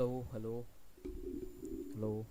Hello, hello, hello.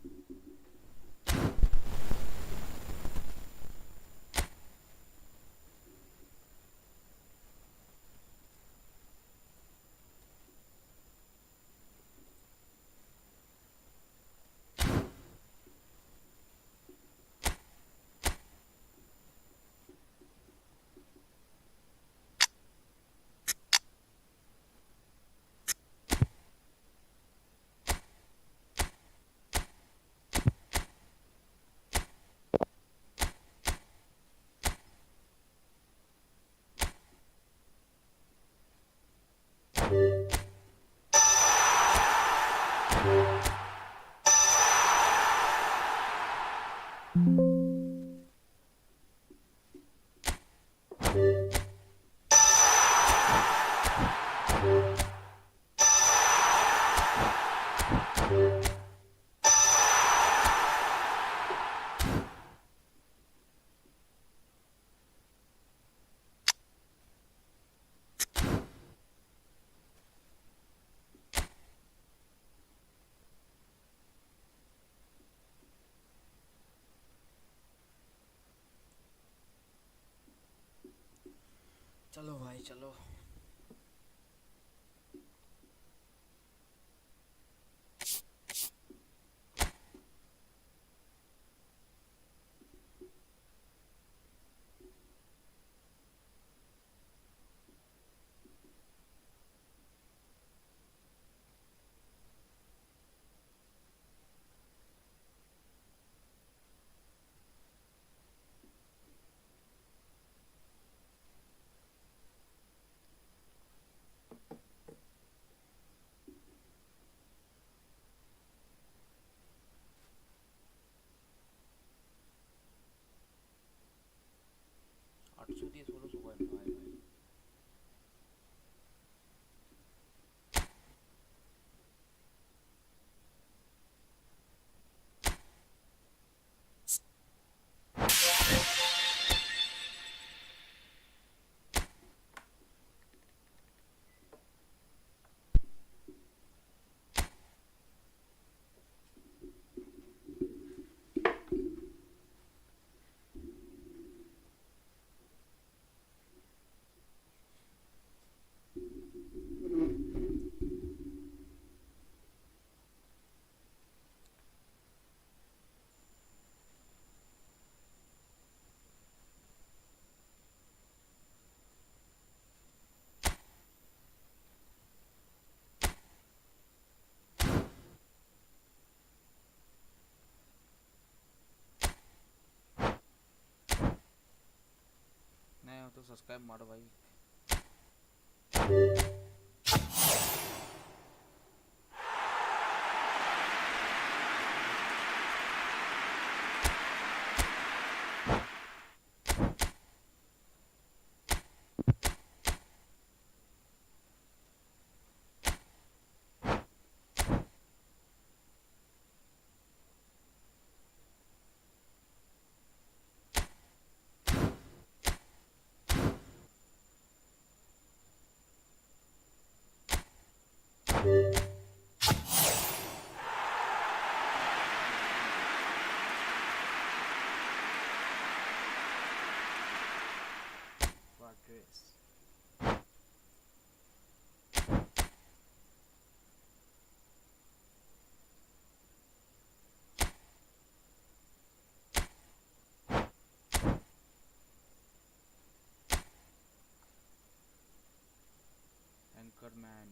चलो भाई चलो. Dia 16 suka भाई भाई. नहीं हो तो सब्सक्राइब मारो भाई. Progress. Anchorman.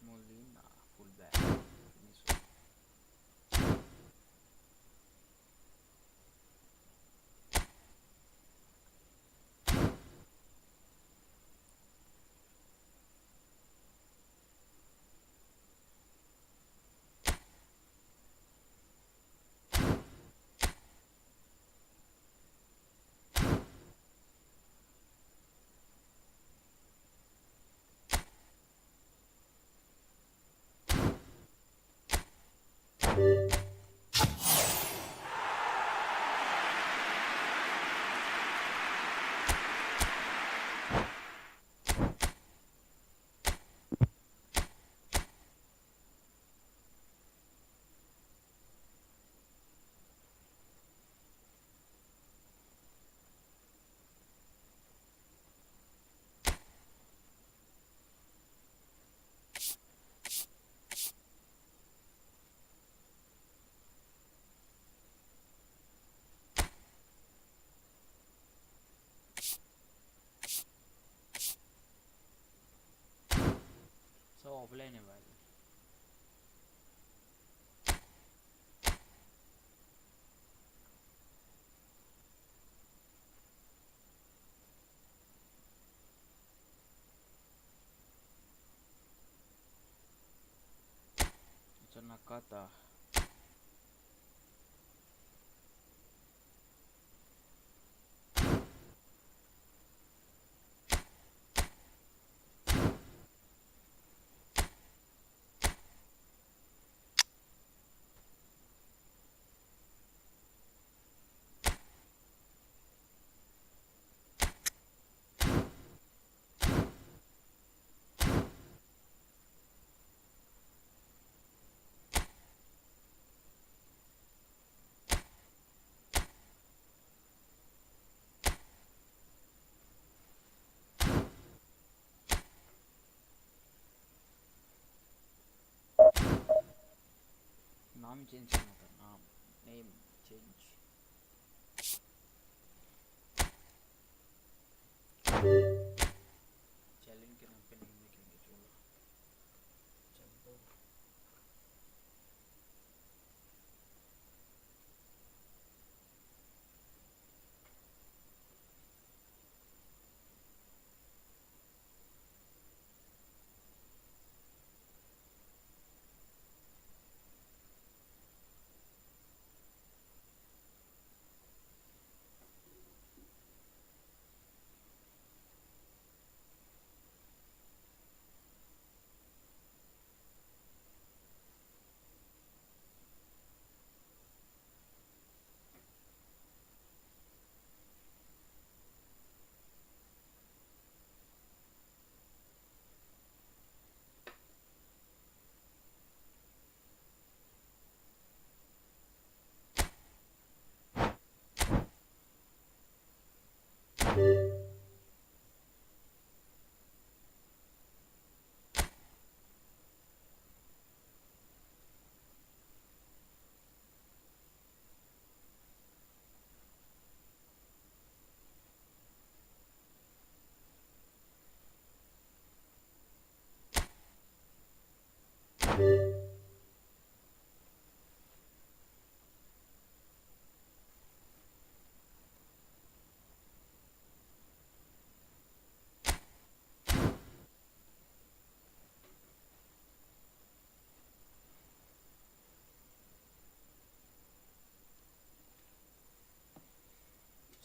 Molina fullback. Finisher. Offline है भाई। अच्छा नकाता नाम चेंज करना था, नाम नेम चेंज। चैलेंज के नाम पे नहीं लिखेंगे, चलो चलो।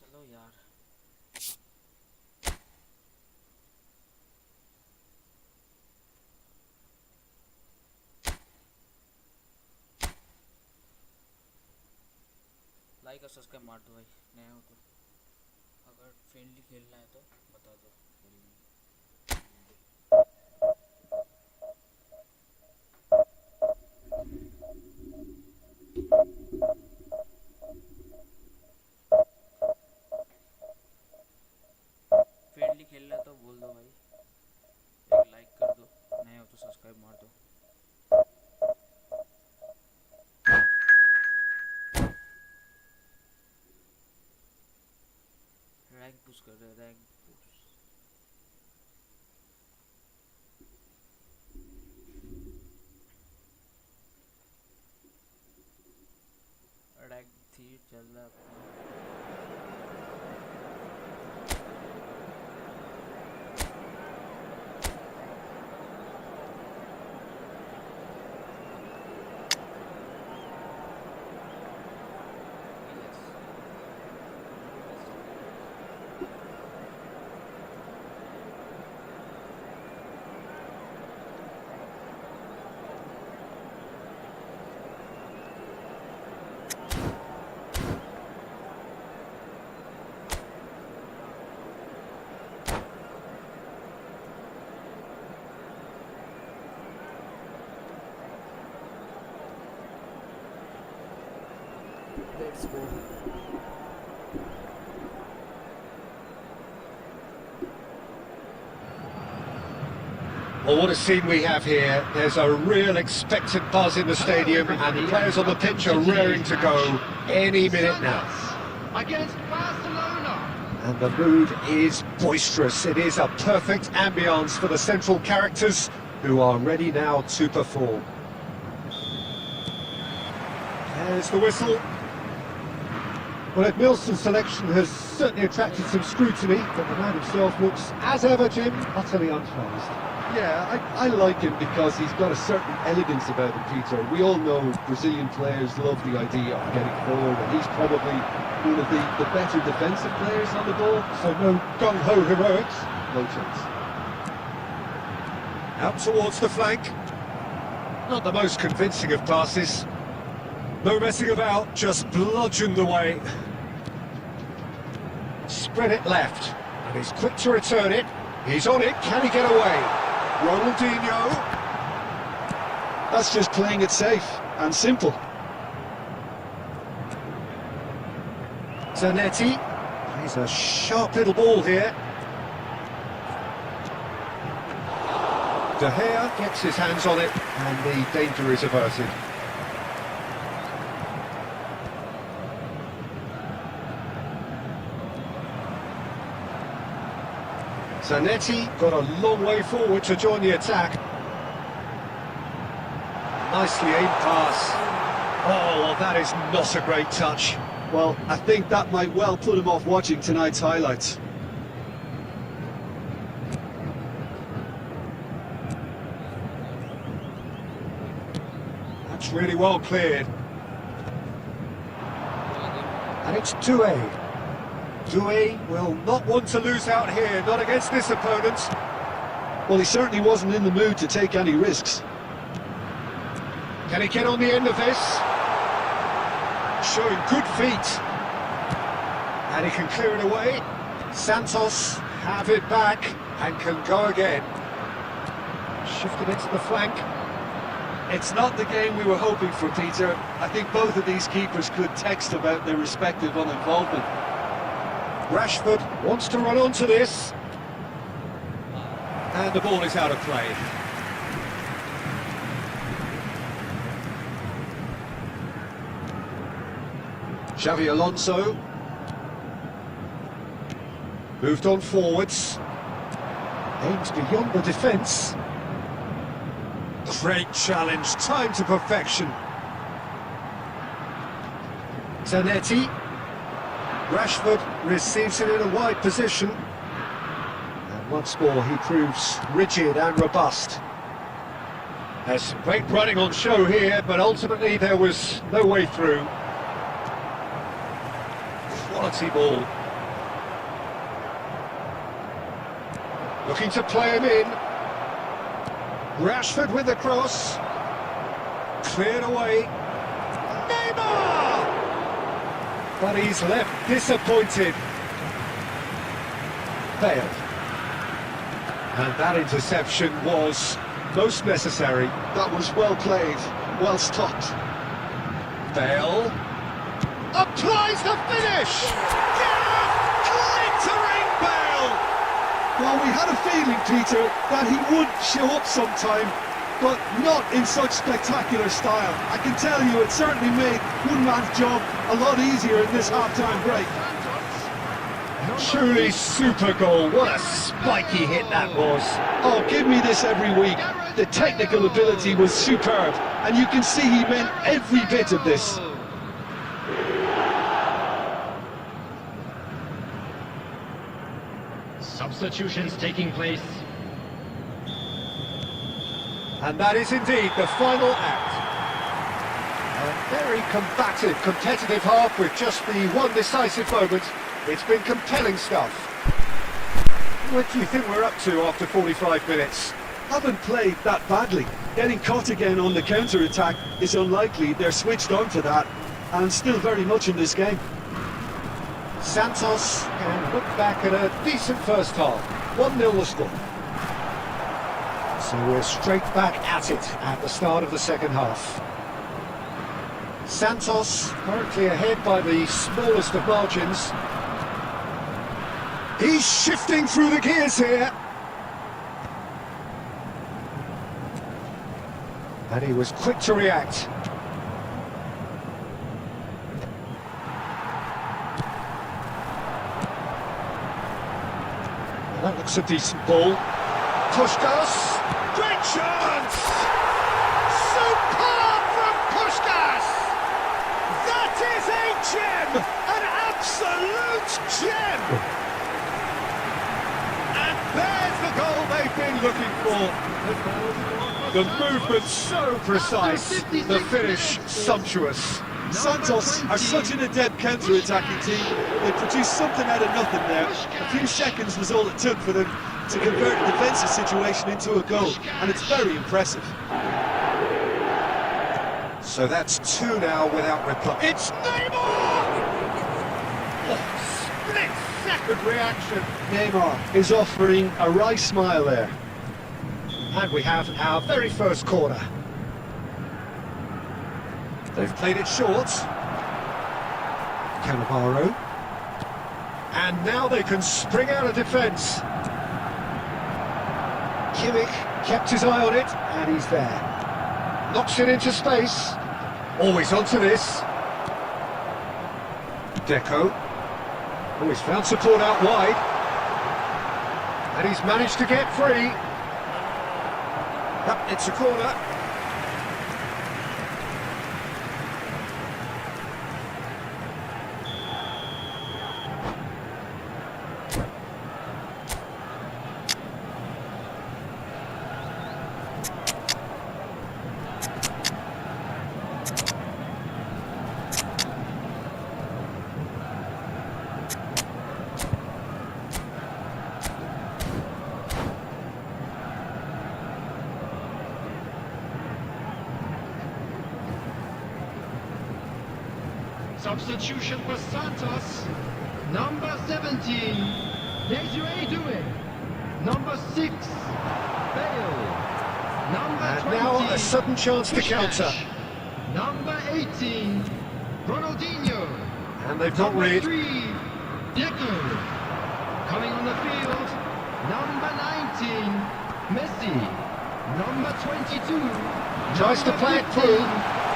चलो यार लाइक और सब्सक्राइब मार दो भाई, नया हो तो। अगर फ्रेंडली खेलना है तो बता दो खेलने। फ्रेंडली खेलना है तो बोल दो भाई, एक लाइक कर दो, नए हो तो सब्सक्राइब मार दो। रैंक पुश कर रहे, रैंक पुश। रैंक 3 चल रहा है। Let's go. Well, what a scene we have here. There's a real expectant buzz in the stadium and the players on the pitch are raring to go any minute now. Against Barcelona. And the mood is boisterous. It is a perfect ambience for the central characters who are ready now to perform. There's the whistle. Well, Milson's selection has certainly attracted some scrutiny, but the man himself looks, as ever, Jim, utterly unfazed. Yeah, I like him because he's got a certain elegance about him, Peter. We all know Brazilian players love the idea of getting forward, and he's probably one of the better defensive players on the ball. So no gung-ho heroics. No chance. Out towards the flank. Not the most convincing of passes. No messing about, just bludgeoned away. Spread it left, and he's quick to return it. He's on it, can he get away? Ronaldinho. That's just playing it safe and simple. Zanetti. He's a sharp little ball here. De Gea gets his hands on it, and the danger is averted. Zanetti got a long way forward to join the attack. Nicely aimed pass. Oh, well, that is not a great touch. Well, I think that might well put him off watching tonight's highlights. That's really well cleared. And it's Doué. Doué will not want to lose out here, not against this opponent. Well, he certainly wasn't in the mood to take any risks. Can he get on the end of this? Showing good feet. And he can clear it away. Santos have it back and can go again. Shifted into the flank. It's not the game we were hoping for, Peter. I think both of these keepers could text about their respective uninvolvement. Rashford wants to run onto this. And the ball is out of play. Xavi Alonso. Moved on forwards. Aims beyond the defence. Great challenge, time to perfection. Zanetti. Rashford receives it in a wide position. And once more he proves rigid and robust. There's some great running on show here, but ultimately there was no way through. Quality ball. Looking to play him in. Rashford with the cross. Cleared away. Neymar! But he's left disappointed. Failed. And that interception was most necessary. That was well played, well stopped. Bale applies the finish! Yeah! Glittering Bale! Well, we had a feeling, Peter, that he would show up sometime, but not in such spectacular style. I can tell you it certainly made one man's job a lot easier in this half-time break. Truly super goal. What a spiky hit that was. Oh, give me this every week. The technical ability was superb, and you can see he meant every bit of this. Substitutions taking place. And that is indeed the final act. A very combative, competitive half with just the one decisive moment. It's been compelling stuff. What do you think we're up to after 45 minutes? Haven't played that badly. Getting caught again on the counter-attack is unlikely. They're switched on to that, and still very much in this game. Santos can look back at a decent first half. 1-0 the score. So we're straight back at it at the start of the second half. Santos currently ahead by the smallest of margins. He's shifting through the gears here. And he was quick to react. Well, that looks a decent ball. Puskas, great chance! Superb from Puskás! That is a gem! An absolute gem! And there's the goal they've been looking for. The movement so precise, the finish sumptuous. Santos are such an adept counter-attacking team. They produced something out of nothing there. A few seconds was all it took for them to convert a defensive situation into a goal, and it's very impressive. So that's two now without reply. It's Neymar! Oh, split-second reaction. Neymar is offering a wry smile there. And we have our very first corner. They've played it short. Cannavaro. And now they can spring out of defence. Kimmich kept his eye on it, and he's there. Knocks it into space. Always onto this. Deco. Oh, he's found support out wide. And he's managed to get free. Yep, it's a corner. Substitution for Santos. Number 17, Desiree Doué. Number 6, Bale. Number And 20, now a sudden chance to Puskás. counter. Number 18, Ronaldinho. And they've not Number read. 3, Deco. Coming on the field, number 19, Messi. Number 22, Tries to number play it 15, through.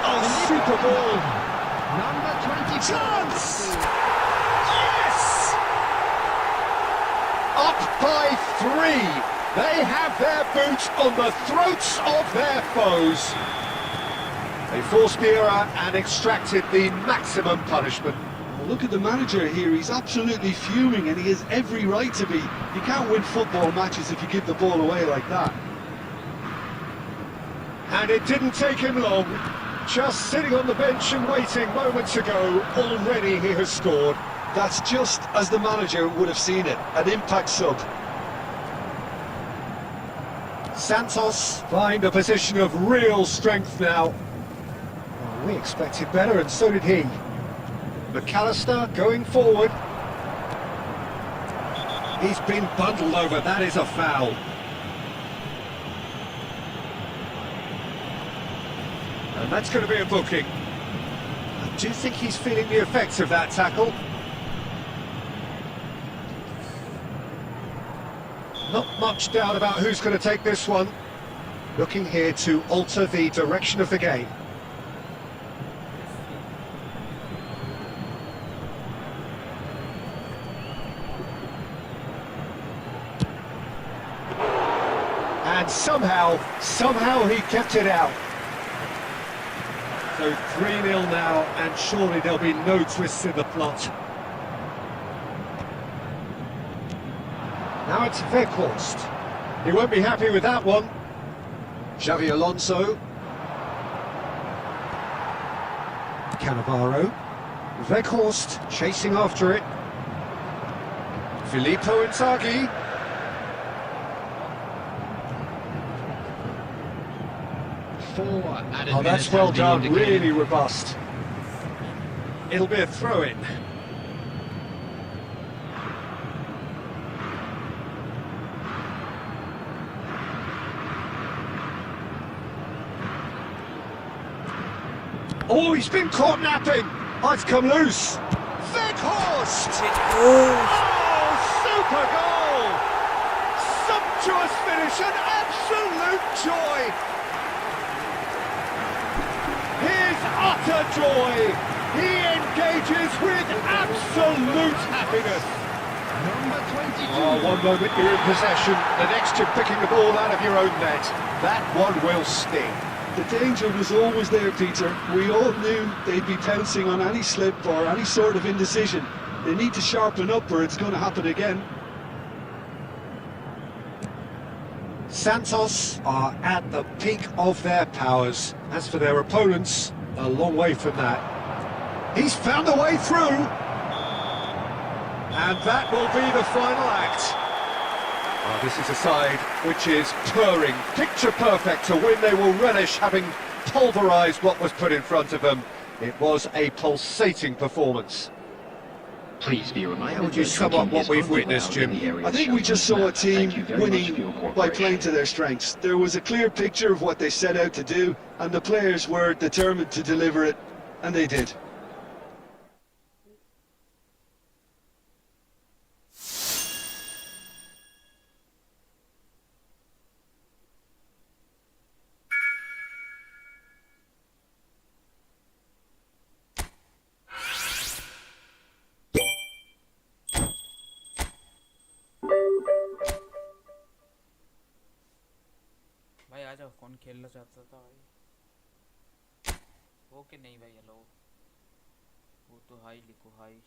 Oh, super ball. Number 24. Chance! Yes! Up by 3. They have their boot on the throats of their foes. They forced the error and extracted the maximum punishment. Well, look at the manager here, he's absolutely fuming, and he has every right to be. You can't win football matches if you give the ball away like that. And it didn't take him long. Just sitting on the bench and waiting moments ago, already he has scored. That's just as the manager would have seen it, an impact sub. Santos find a position of real strength now. Well, we expected better, and so did he. McAllister going forward. He's been bundled over, that is a foul. And that's going to be a booking. I do think he's feeling the effects of that tackle. Not much doubt about who's going to take this one. Looking here to alter the direction of the game. And somehow he kept it out. So 3-0 now, and surely there'll be no twists in the plot. Now it's Weghorst. He won't be happy with that one. Xavi Alonso. Cannavaro. Weghorst chasing after it. Filippo Inzaghi. Oh, that's well done, really robust. It'll be a throw-in. Oh, he's been caught napping. Oh, it's come loose. Weghorst! Oh, super goal! Sumptuous finish, an absolute joy! His utter joy. He engages with absolute happiness. Number 22. Oh, one moment you're in possession, the next you're picking the ball out of your own net. That one will sting. The danger was always there, Peter. We all knew they'd be pouncing on any slip or any sort of indecision. They need to sharpen up or it's going to happen again. Santos are at the peak of their powers. As for their opponents, a long way from that. He's found a way through. And that will be the final act. Well, this is a side which is purring, picture perfect to win. They will relish having pulverised what was put in front of them. It was a pulsating performance. Please be reminded. How would you sum up what we've witnessed, Jim? I think we just saw a team winning by playing to their strengths. There was a clear picture of what they set out to do, and the players were determined to deliver it, and they did. भाई आ जाओ, कौन खेलना चाहता था भाई? हो कि नहीं भाई? हेलो, वो तो हाई लिखो, हाई।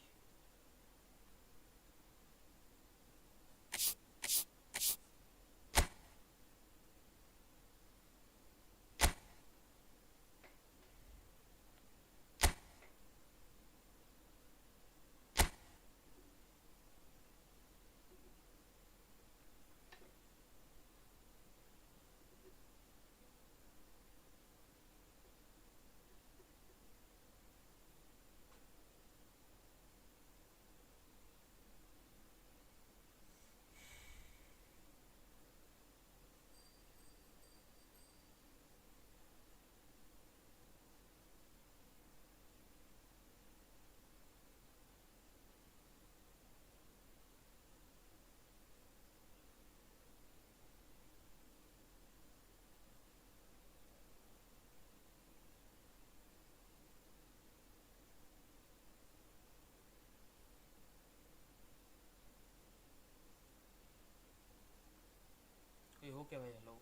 कोई हो क्या भाई? हेलो,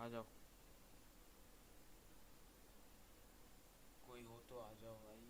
आ जाओ, कोई हो तो आ जाओ भाई।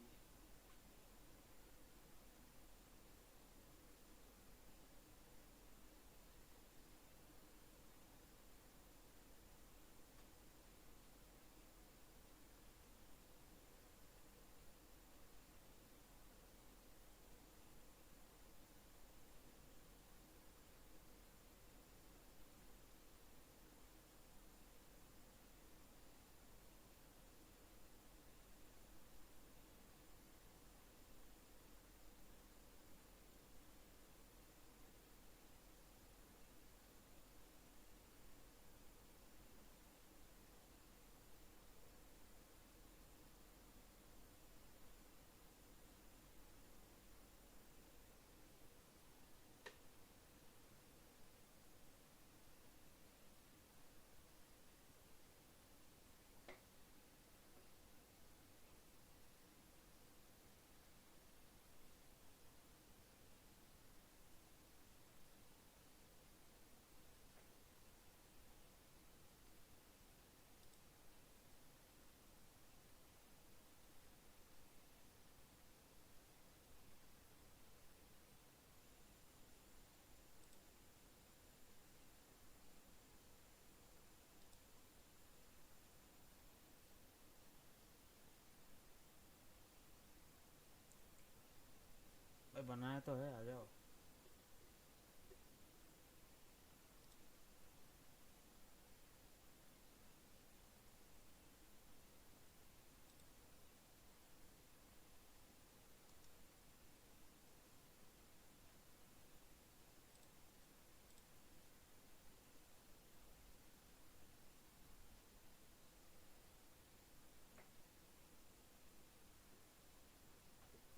भाई बनाया तो है, आ जाओ।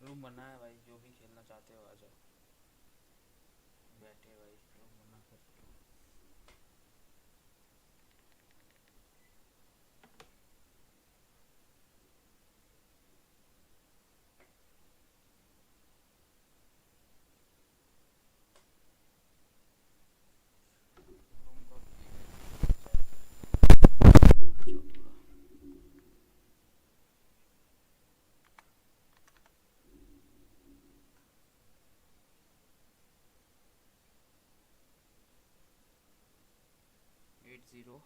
रूम बना है भाई, जो भी खेलना चाहते हो आ जाओ। बैठे भाई, रूम बना कर। 8-0.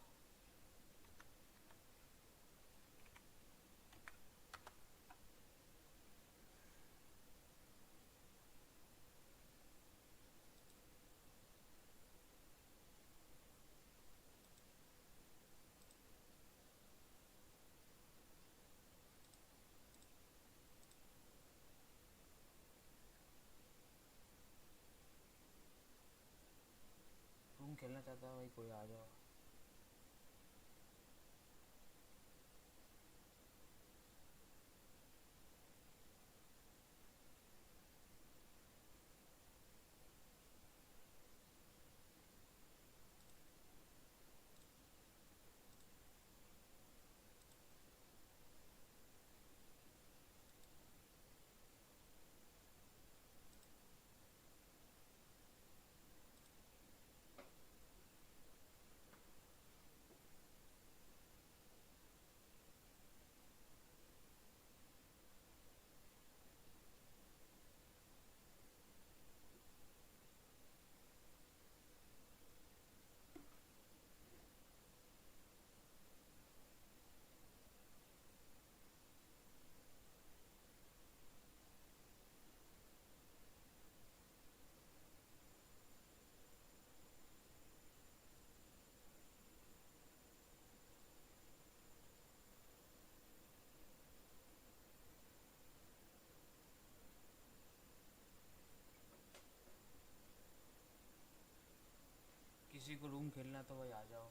रूम खेलना चाहता है भाई, कोई आ जाओ। किसी को रूम खेलना तो भाई आ जाओ।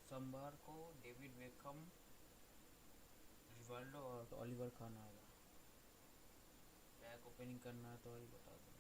सोमवार को डेविड बेकहम, रिवाल्डो और ओलिवर खान आएगा। पैक ओपनिंग करना है तो वही बता देना।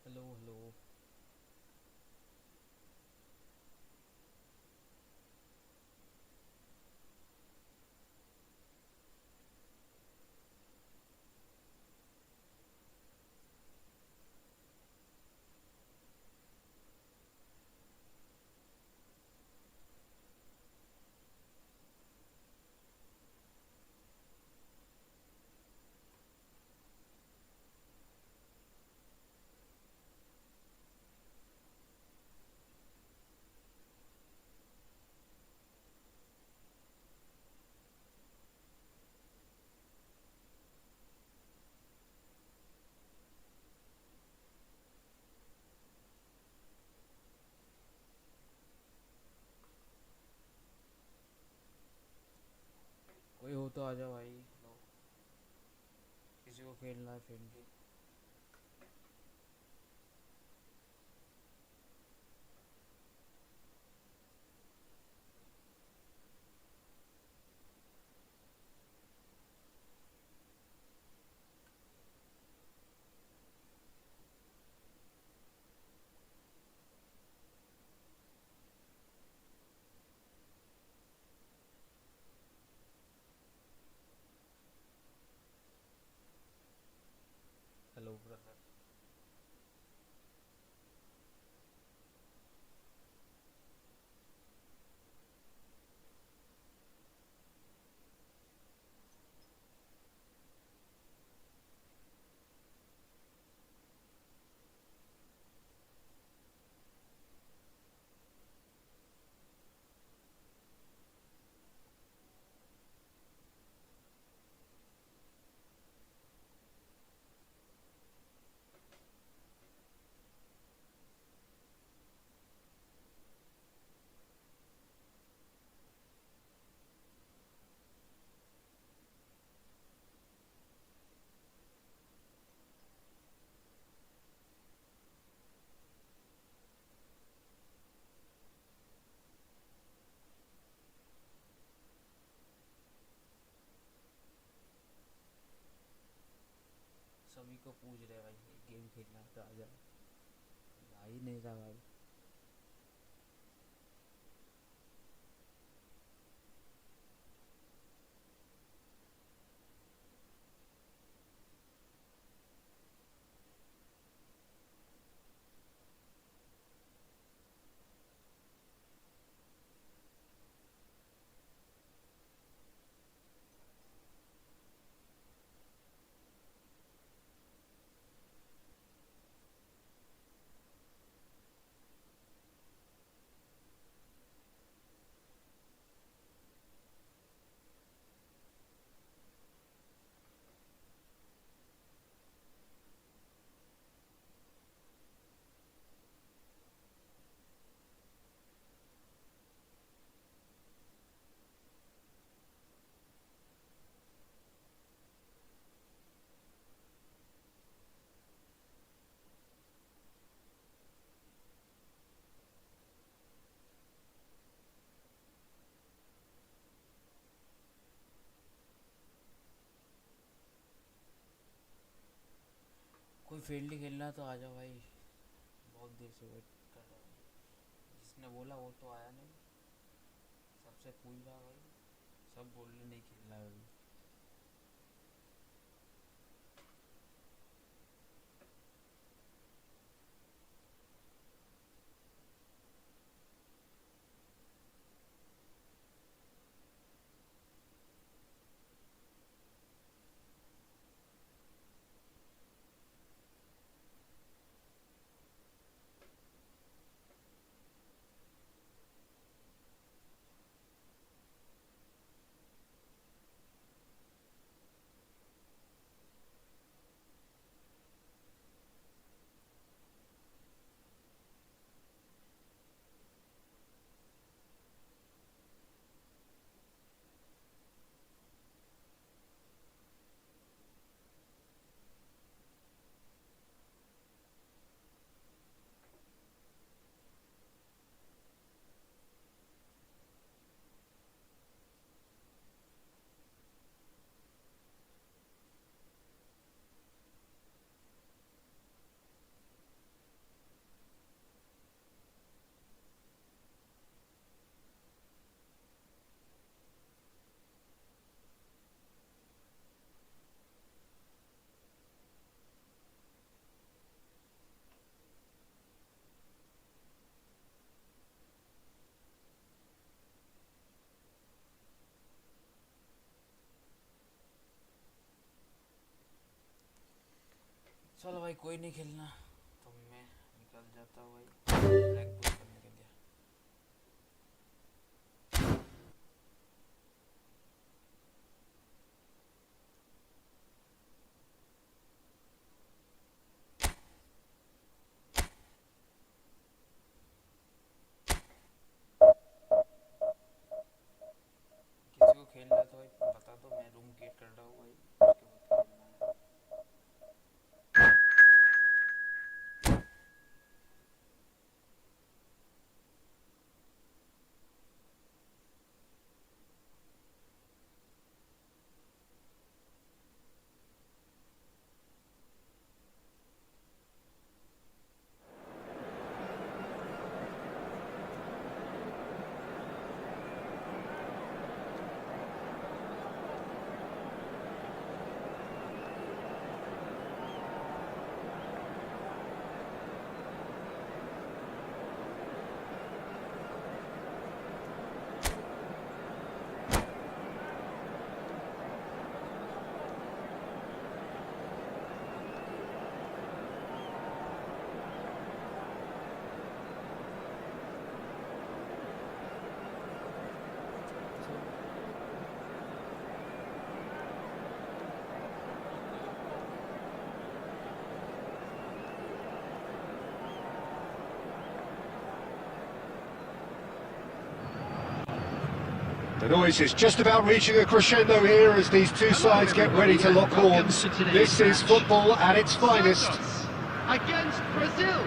Hello hello. कोई हो तो आ जाओ भाई। लो, किसी को खेलना है फ्रेंडली। को पूछ रहे भाई गेम खेलना है तो आ जा, भाई नहीं था भाई। कोई फील्ड खेलना तो आ जाओ भाई, बहुत देर से वेट कर रहा हूँ। जिसने बोला वो तो आया नहीं, सबसे पूछ रहा भाई, सब बोल रहे नहीं खेलना है अभी। चलो भाई कोई नहीं खेलना तो मैं निकल जाता हूँ भाई ब्लैक पुश करने के लिए। किसी को खेलना तो भाई बता दो, मैं रूम क्रिएट कर रहा हूँ भाई, उसके बाद खेलना है। The noise is just about reaching a crescendo here as these two sides get ready to lock horns. This is football at its finest. Against Brazil.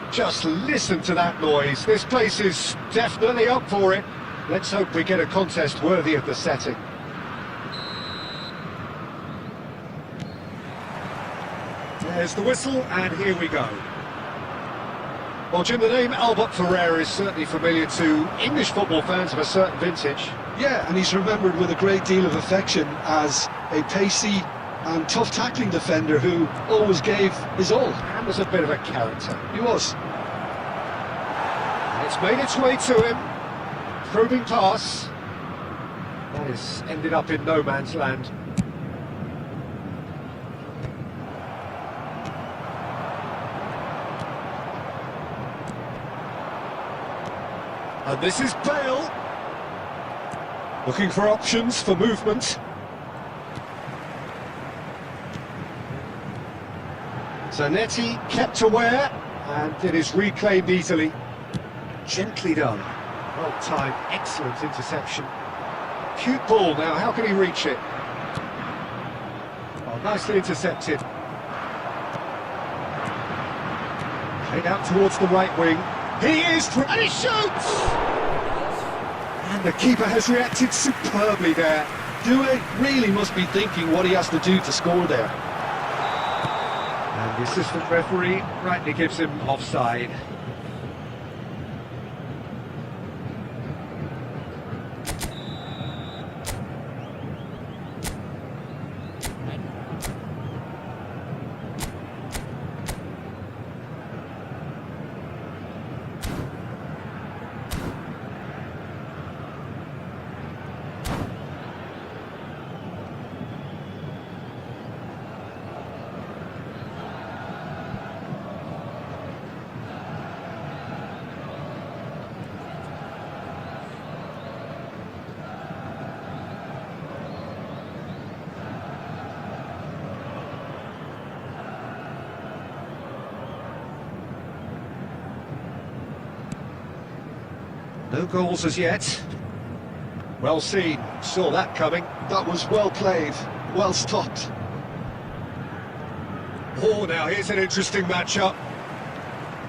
Just listen to that noise. This place is definitely up for it. Let's hope we get a contest worthy of the setting. There's the whistle, and here we go. Well, Jim, the name Albert Ferrer is certainly familiar to English football fans of a certain vintage. Yeah, and he's remembered with a great deal of affection as a pacey and tough tackling defender who always gave his all. And was a bit of a character. He was. And it's made its way to him. Probing pass. That has ended up in no man's land. And this is Bale. Looking for options for movement. Zanetti kept aware, and it is reclaimed easily. Gently done. Well timed, excellent interception. Cute ball now, how can he reach it? Oh, nicely intercepted. Played out towards the right wing. He is, and he shoots! And the keeper has reacted superbly there. Doué really must be thinking what he has to do to score there. And the assistant referee rightly gives him offside. No goals as yet. Well seen, saw that coming. That was well played, well stopped. Oh, now here's an interesting matchup.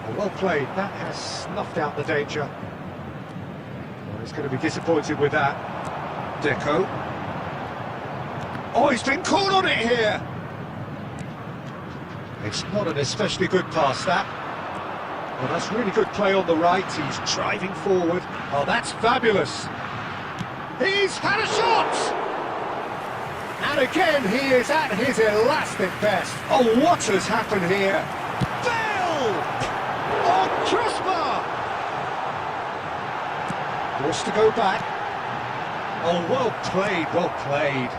Oh, well played, that has snuffed out the danger. Well, he's going to be disappointed with that. Deco. Oh, he's been caught on it here! It's not an especially good pass, that. Well, that's really good play on the right, he's driving forward. Oh, that's fabulous! He's had a shot! And again, he is at his elastic best. Oh, what has happened here? Bale! Oh, crossbar! Forced to go back. Oh, well played, well played.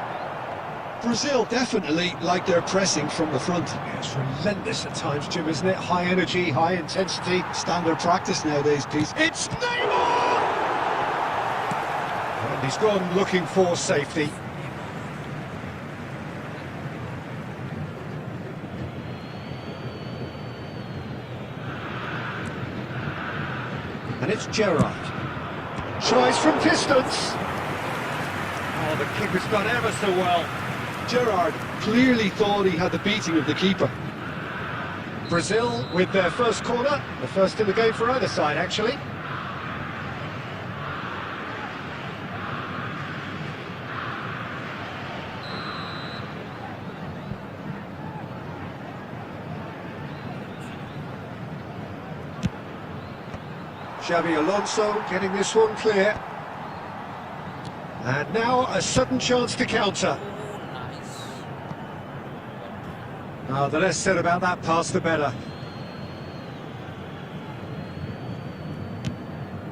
Brazil definitely like their pressing from the front. Yeah, it's relentless at times, Jim, isn't it? High energy, high intensity. Standard practice nowadays, Pete. It's Neymar! And he's gone looking for safety. And it's Gerrard. Tries from distance. Oh, the keeper's done ever so well. Gerrard clearly thought he had the beating of the keeper. Brazil with their first corner, the first in the game for either side, actually. Xabi Alonso getting this one clear. And now a sudden chance to counter. Oh, the less said about that pass, the better.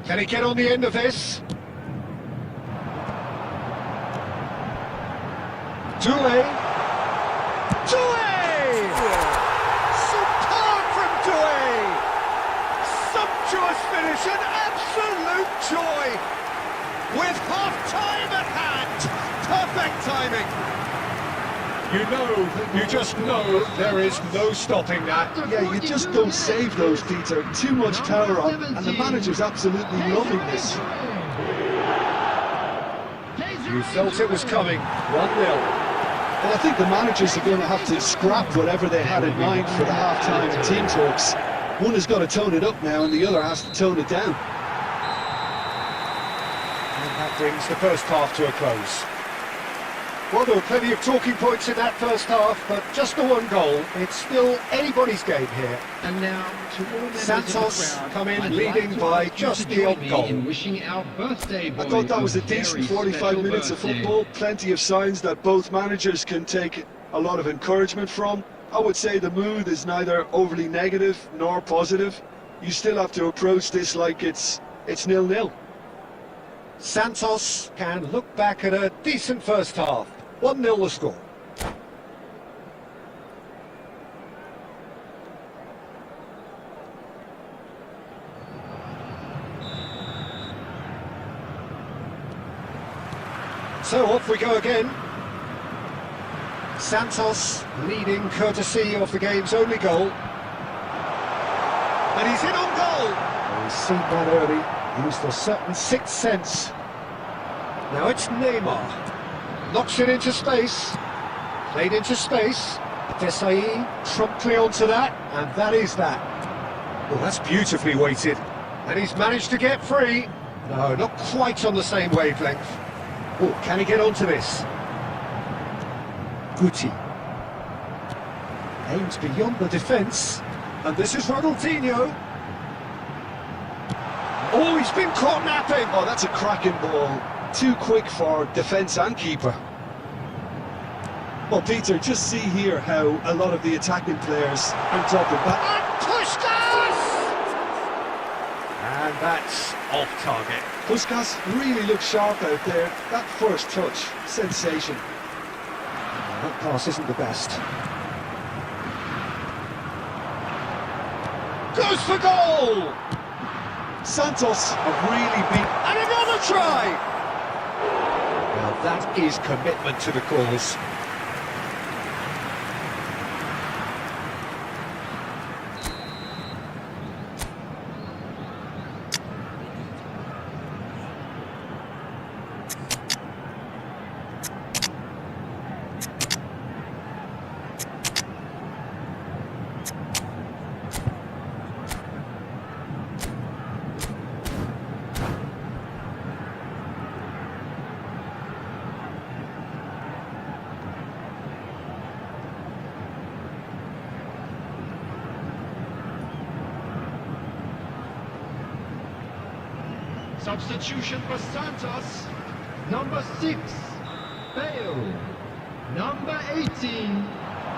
Can he get on the end of this? Doué! Superb from Doué! Sumptuous finish, an absolute joy! With half-time at hand! Perfect timing! You just know there is no stopping that. Yeah, you just don't save those, Peter. Too much power on, and the manager's absolutely loving this. You felt it was coming. 1-0. Well, I think the managers are going to have to scrap whatever they had in mind for the half-time team talks. One has got to tone it up now, and the other has to tone it down. And that brings the first half to a close. Well, there were plenty of talking points in that first half, but just the one goal. It's still anybody's game here. And now, to all members Santos of the crowd, come in I'd leading like to by ask you just to the join odd me goal. in wishing our birthday boy I thought that was a very decent 45 special minutes of birthday. football. Plenty of signs that both managers can take a lot of encouragement from. I would say the mood is neither overly negative nor positive. You still have to approach this like it's 0-0. Santos can look back at a decent first half. 1-0 the score. So off we go again. Santos leading courtesy of the game's only goal. And he's in on goal! Oh, he's seen that early, used a certain sixth sense. Now it's Neymar. Knocks it into space. Played into space. Desai promptly onto that, and that is that. Oh, that's beautifully weighted. And he's managed to get free. No, not quite on the same wavelength. Oh, can he get onto this? Guti. Aims beyond the defence. And this is Ronaldinho. Oh, he's been caught napping. Oh, that's a cracking ball. Too quick for defence and keeper. Well, Peter, just see here how a lot of the attacking players are dropping back. And Puskas! And that's off target. Puskas really looks sharp out there. That first touch, sensation. That pass isn't the best. Goes for goal! Santos have really been... And another try! Now that is commitment to the cause. Substitution for Santos. Number 6, Bale. Number 18,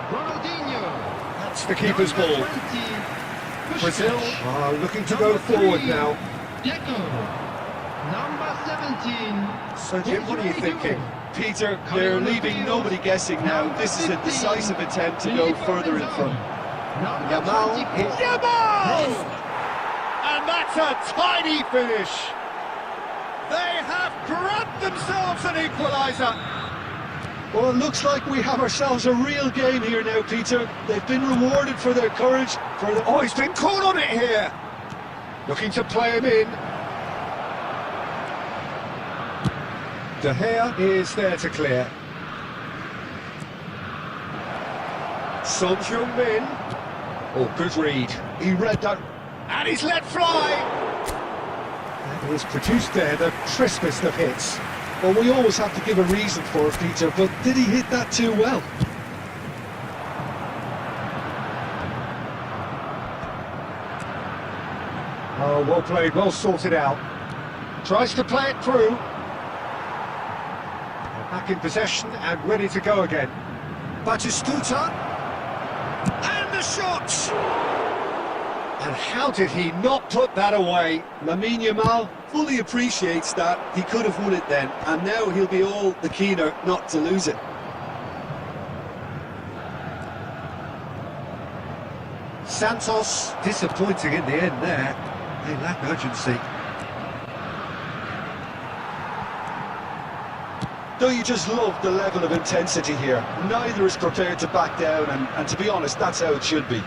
Ronaldinho. That's the keeper's Number ball. 20, Brazil Puskas. are looking to Number go forward 3, now. Deco. Number 17. So Jim, what are you thinking? Peter, they're leaving nobody guessing now. This is a decisive attempt to go further in front. Yamal hit. Yamal! And that's a tiny finish. They have grabbed themselves an equaliser. Well, it looks like we have ourselves a real game here now, Peter. They've been rewarded for their courage, for the... Oh, he's been caught on it here. Looking to play him in. De Gea is there to clear. Son Heung-min. Oh, good read. He read that. And he's let fly. That is produced there the crispest of hits. Well, we always have to give a reason for it, Peter, but did he hit that too well? Oh, well played, well sorted out. Tries to play it through. Back in possession and ready to go again. Batistuta. And the shot! And how did he not put that away? Lamine Yamal fully appreciates that. He could have won it then, and now he'll be all the keener not to lose it. Santos disappointing in the end there. They lack urgency. Don't you just love the level of intensity here? Neither is prepared to back down, and to be honest, that's how it should be.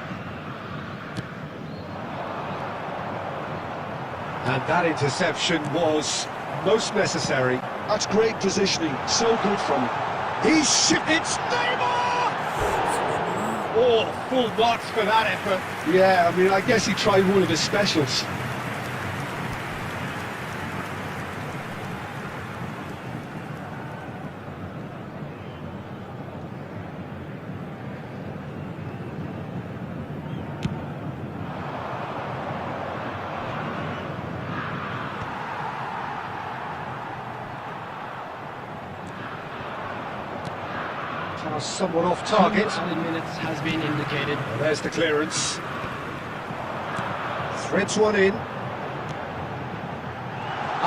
And that interception was most necessary. That's great positioning, so good from him. He's it's Neymar! Oh, full marks for that effort. Yeah, I mean, I guess he tried one of his specials. Pass somewhat off target. 2 added minutes has been indicated. Well, there's the clearance. Threads one in.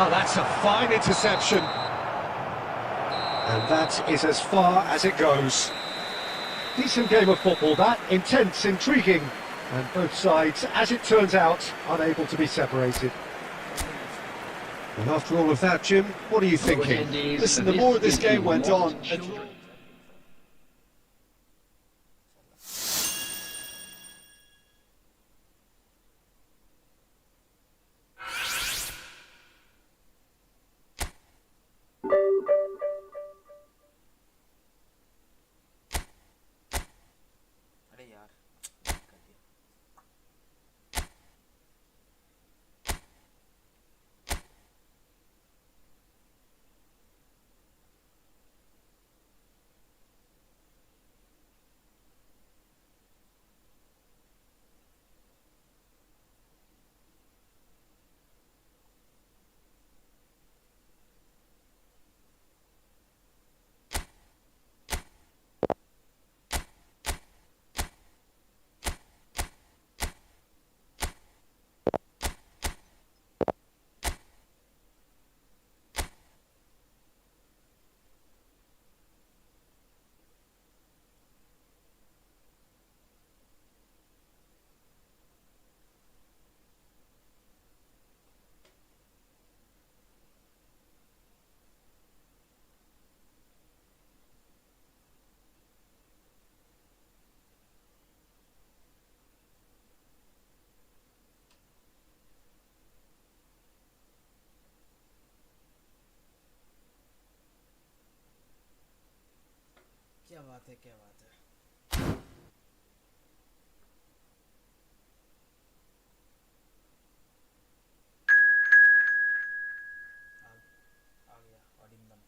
Oh, that's a fine interception. And that is as far as it goes. Decent game of football, that. Intense, intriguing. And both sides, as it turns out, unable to be separated. And after all of that, Jim, what are you thinking? Listen, the more this game went on, अरे यार कर दिया। क्या बात है, क्या बात है। आ गया ऑडिंदम।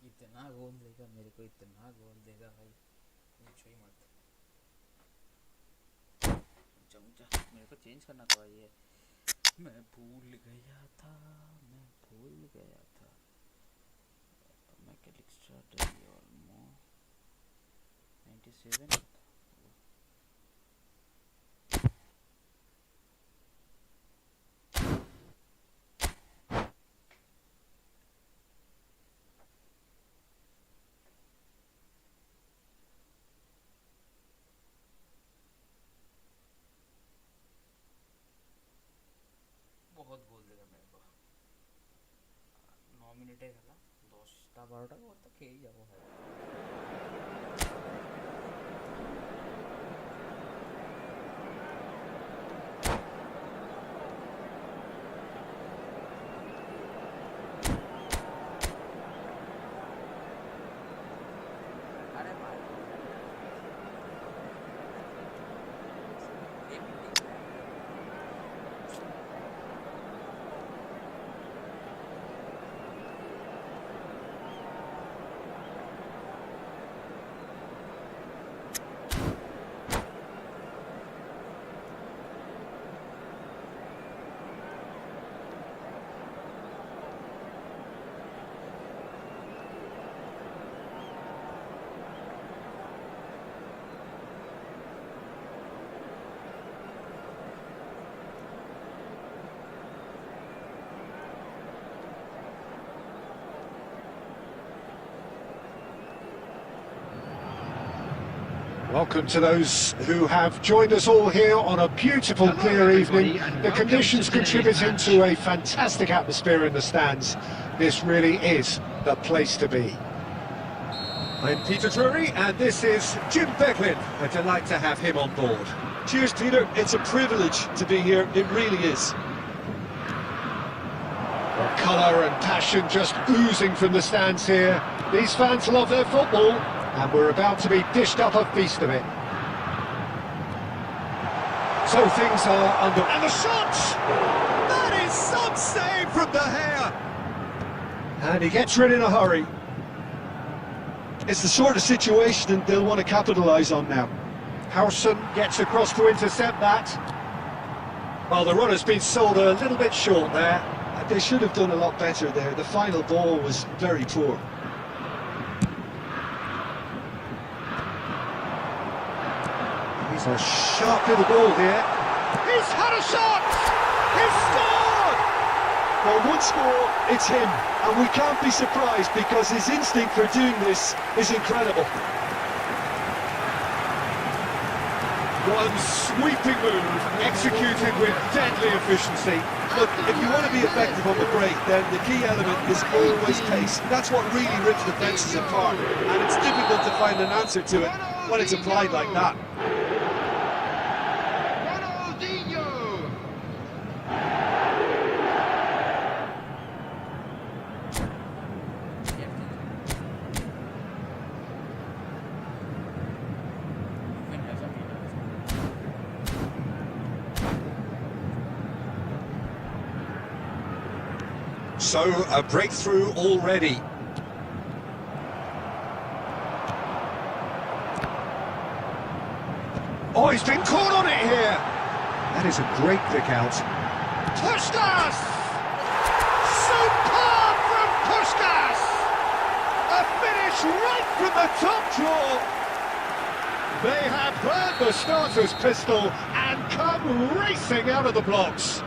इतना गोल देगा मेरे को, इतना गोल देगा भाई, पूछो ही मत। मेरे को चेंज करना था भाई, ये मैं भूल गया था, मैं भूल गया था। मैकेलिस्टर डेली ऑल्मो 97 बहुत गोल देगा मेरे को। 9 মিনিটে খেলা, 10টা 12টা গোল তো খেয়েই যাবো ভাই। अरे भाई Welcome to those who have joined us all here on a beautiful, clear evening. The conditions contributing to a fantastic atmosphere in the stands. This really is the place to be. I'm Peter Drury, and this is Jim Beglin. A delight to have him on board. cheers, Peter. It's a privilege to be here. It really is. The colour and passion just oozing from the stands here. These fans love their football, and we're about to be dished up a feast of it. So things are under... And the shot! That is some save from De Gea! And he gets rid in a hurry. It's the sort of situation they'll want to capitalise on now. Howson gets across to intercept that. Well, the runner's been sold a little bit short there. they should have done a lot better there. The final ball was very poor. He's a sharp little ball here. He's had a shot! He's scored! Well, one score, it's him, and we can't be surprised because his instinct for doing this is incredible. One sweeping move, executed with deadly efficiency. Look, if you want to be effective on the break, then the key element is always pace. That's what really rips defences apart, and it's difficult to find an answer to it when it's applied like that. So, a breakthrough already. Oh, he's been caught on it here! That is a great pick out. Puskás! Superb from Puskás! A finish right from the top draw! They have burned the starter's pistol and come racing out of the blocks.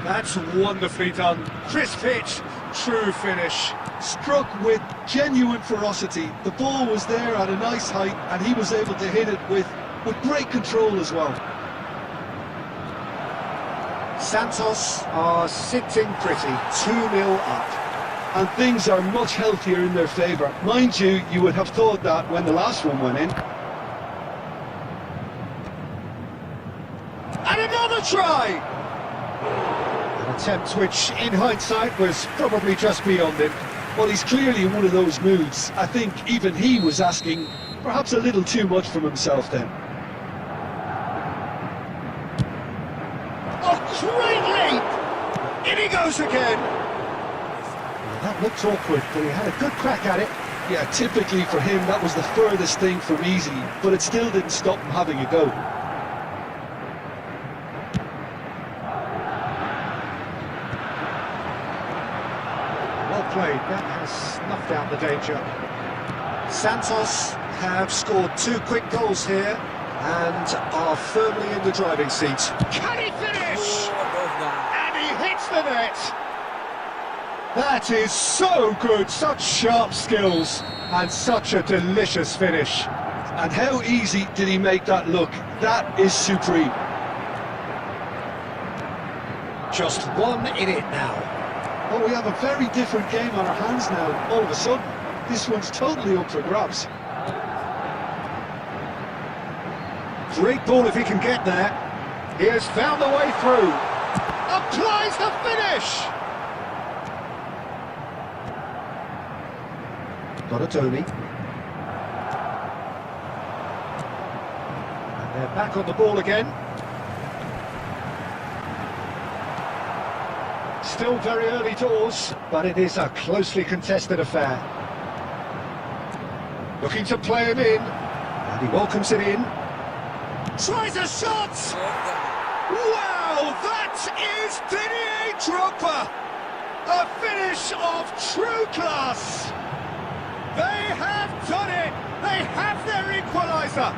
That's wonderfully done. Crisp hit, true finish. Struck with genuine ferocity. The ball was there at a nice height, and he was able to hit it with great control as well. Santos are sitting pretty, 2-0 up. And things are much healthier in their favour. Mind you, you would have thought that when the last one went in. And another try! An attempt which, in hindsight, was probably just beyond him. Well, he's clearly in one of those moods. I think even he was asking perhaps a little too much from himself then. Oh, great leap! In he goes again! Well, that looked awkward, but he had a good crack at it. Yeah, typically for him, that was the furthest thing from easy, but it still didn't stop him having a go. Played. That has snuffed out the danger. Santos have scored 2 quick goals here and are firmly in the driving seat. Can he finish? And he hits the net. That is so good, such sharp skills and such a delicious finish. And how easy did he make that look? That is supreme. Just 1 in it now. Oh, we have a very different game on our hands now, all of a sudden. This one's totally up for grabs. Great ball if he can get there. He has found the way through. Applies the finish! Got a Tony. And they're back on the ball again. Still very early doors, but it is a closely contested affair. Looking to play him in, and he welcomes it in. Tries a shot! Wow, that is Didier Drogba! A finish of true class! They have done it! They have their equaliser!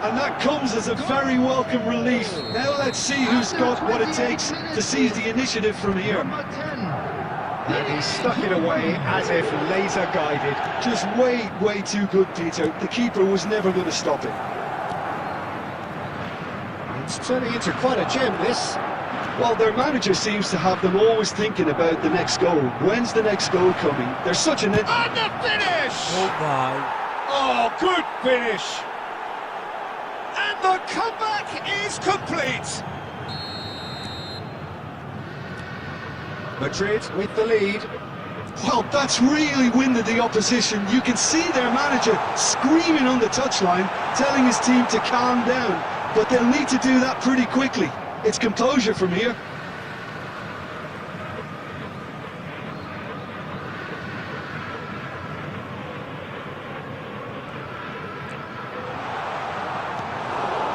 And that comes as a very welcome relief. Now let's see who's got what it takes to seize the initiative from here. And he stuck it away as if laser guided. Just way too good, Peter. The keeper was never going to stop it. It's turning into quite a gem, this. Well, their manager seems to have them always thinking about the next goal. When's the next goal coming? They're such an... And the finish! Oh my. Oh, good finish! And the comeback is complete! Madrid with the lead. Well, that's really winded the opposition. You can see their manager screaming on the touchline, telling his team to calm down. But they'll need to do that pretty quickly. It's composure from here.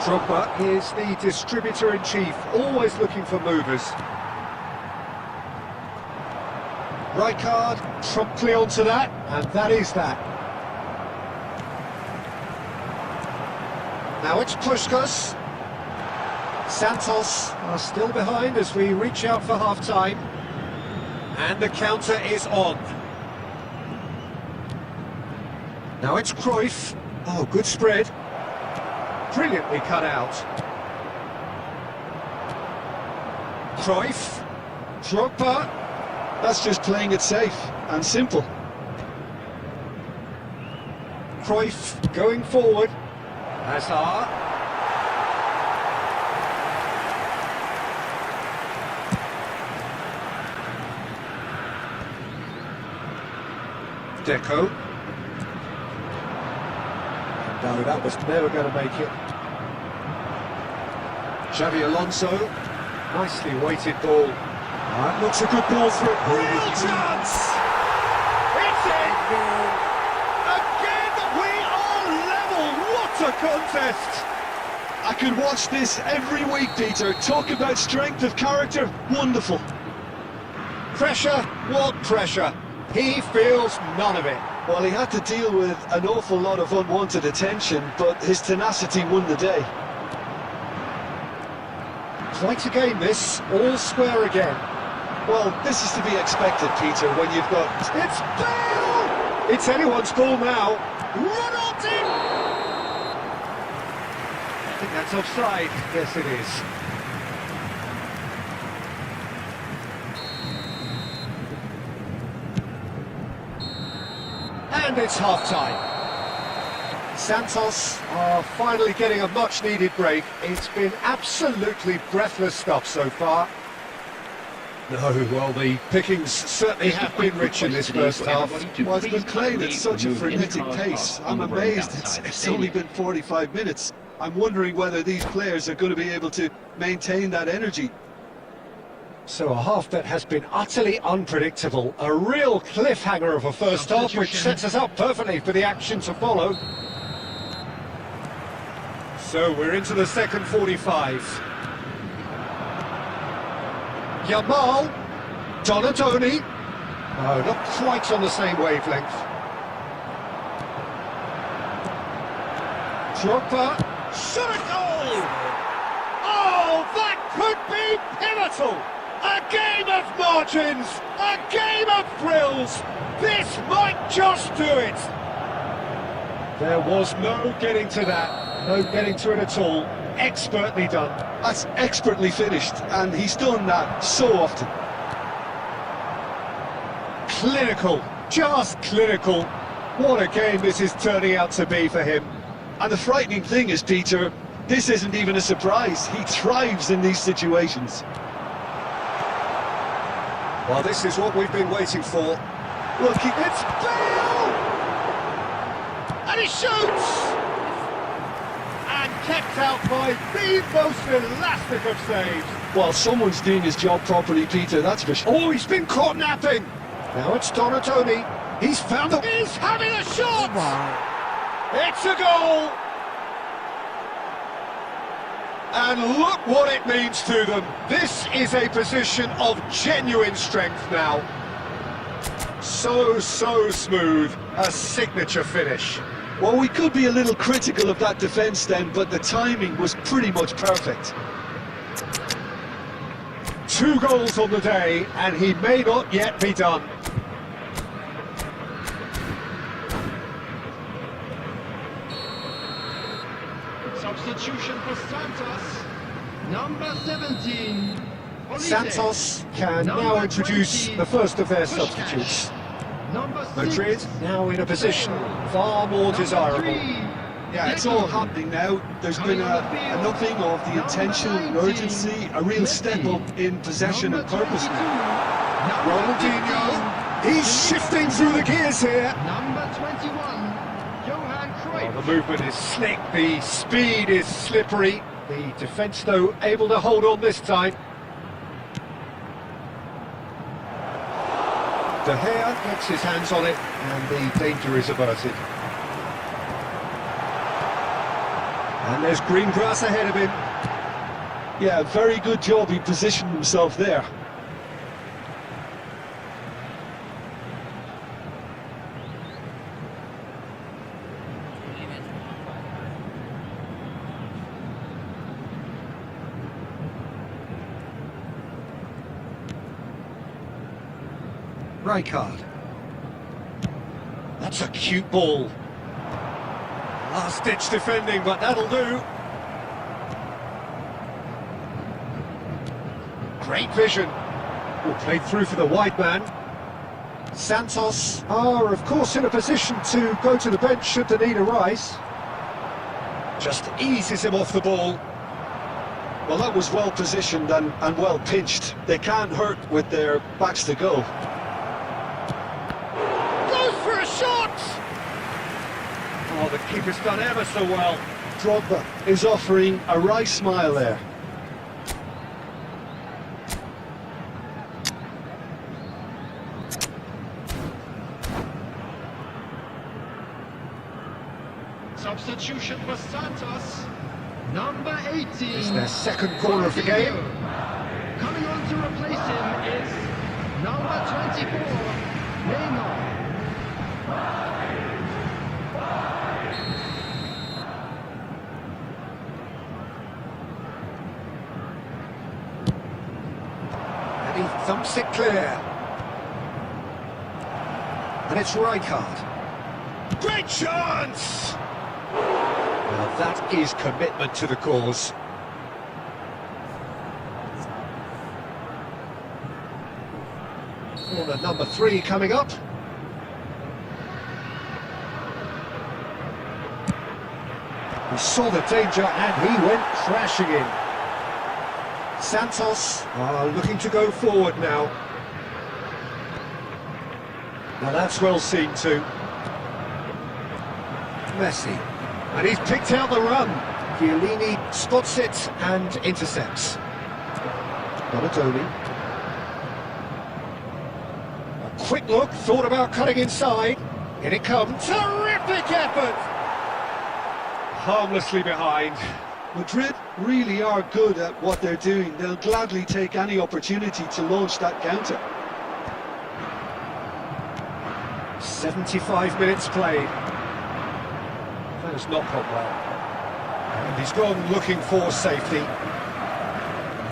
Drogba is the distributor-in-chief, always looking for movers. Rijkaard promptly onto that, and that is that. Now it's Puskas. Santos are still behind as we reach out for half-time. And the counter is on. Now it's Cruyff. Oh, good spread. Brilliantly cut out. Cruyff. Drogba. That's just playing it safe and simple. Cruyff going forward. Hazard. Deco. No, that was never going to make it. Xavi Alonso. Nicely weighted ball. That looks a good ball for a real chance! It's in! Again, we are level! What a contest! I could watch this every week, Peter. Talk about strength of character. Wonderful. Pressure? What pressure? He feels none of it. Well, he had to deal with an awful lot of unwanted attention, but his tenacity won the day. Quite a game this, all square again. Well, this is to be expected, Peter, when you've got... It's Bale! It's anyone's ball now. Ronald in! I think that's offside. Yes, it is. And it's half-time. Santos are finally getting a much-needed break. It's been absolutely breathless stuff so far. No, well, the pickings certainly have been rich in this first half. Well, it's been played at such a frenetic pace. I'm amazed it's only been 45 minutes. I'm wondering whether these players are going to be able to maintain that energy. So a half that has been utterly unpredictable. A real cliffhanger of a first half, which sets us up perfectly for the action to follow. So we're into the second 45. Yamal, Donadoni. No, not quite on the same wavelength. Drogba, shot a goal! Oh, that could be pivotal! A game of margins, a game of thrills. This might just do it. There was no getting to that, no getting to it at all. Expertly done. That's expertly finished, and he's done that so often. Clinical, just clinical. What a game this is turning out to be for him. And the frightening thing is, Peter, this isn't even a surprise. He thrives in these situations. Well, this is what we've been waiting for. Look, it's Bale! And he shoots! And kept out by the most elastic of saves. Well, someone's doing his job properly, Peter, that's for sure. Oh, he's been caught napping! Now it's Donatoni. He's found the... He's having a shot! It's a goal! And look what it means to them. This is a position of genuine strength now. So smooth. A signature finish. Well, we could be a little critical of that defence then, but the timing was pretty much perfect. 2 goals on the day, and he may not yet be done. Substitution for Santos, number 17. Santos can now introduce the first of their substitutes. Madrid now in a position far more desirable. Yeah, it's all happening now. There's been a upping of the intention, urgency, a real step up in possession and purpose now. Ronaldinho, he's shifting through the gears here. Number 21, Johan Cruyff. Well, the movement is slick, the speed is slippery. The defence, though, able to hold on this time. De Gea gets his hands on it, and the danger is averted. And there's green grass ahead of him. Yeah, very good job he positioned himself there. Rijkaard. That's a cute ball. Last-ditch defending, but that'll do. Great vision. Well, played through for the wide man. Santos are, of course, in a position to go to the bench should the need arise. Just eases him off the ball. Well, that was well positioned and well pinched. They can't hurt with their backs to goal. Goes for a shot! Oh, the keeper's done ever so well. Drogba is offering a wry smile there. Substitution for Santos. Number 18. It's their second corner of the game. Coming on to replace him is number 24, Neymar. And he thumps it clear. And it's Rijkaard. Great chance! Well, that is commitment to the cause. Corner number 3 coming up. He saw the danger and he went crashing in. Santos are looking to go forward now. Now that's well seen too. Messi. And he's picked out the run. Chiellini spots it and intercepts. Donatoni. A quick look, thought about cutting inside. In it comes. Terrific effort! Harmlessly behind. Madrid really are good at what they're doing. They'll gladly take any opportunity to launch that counter. 75 minutes played. That has not gone well. And he's gone looking for safety.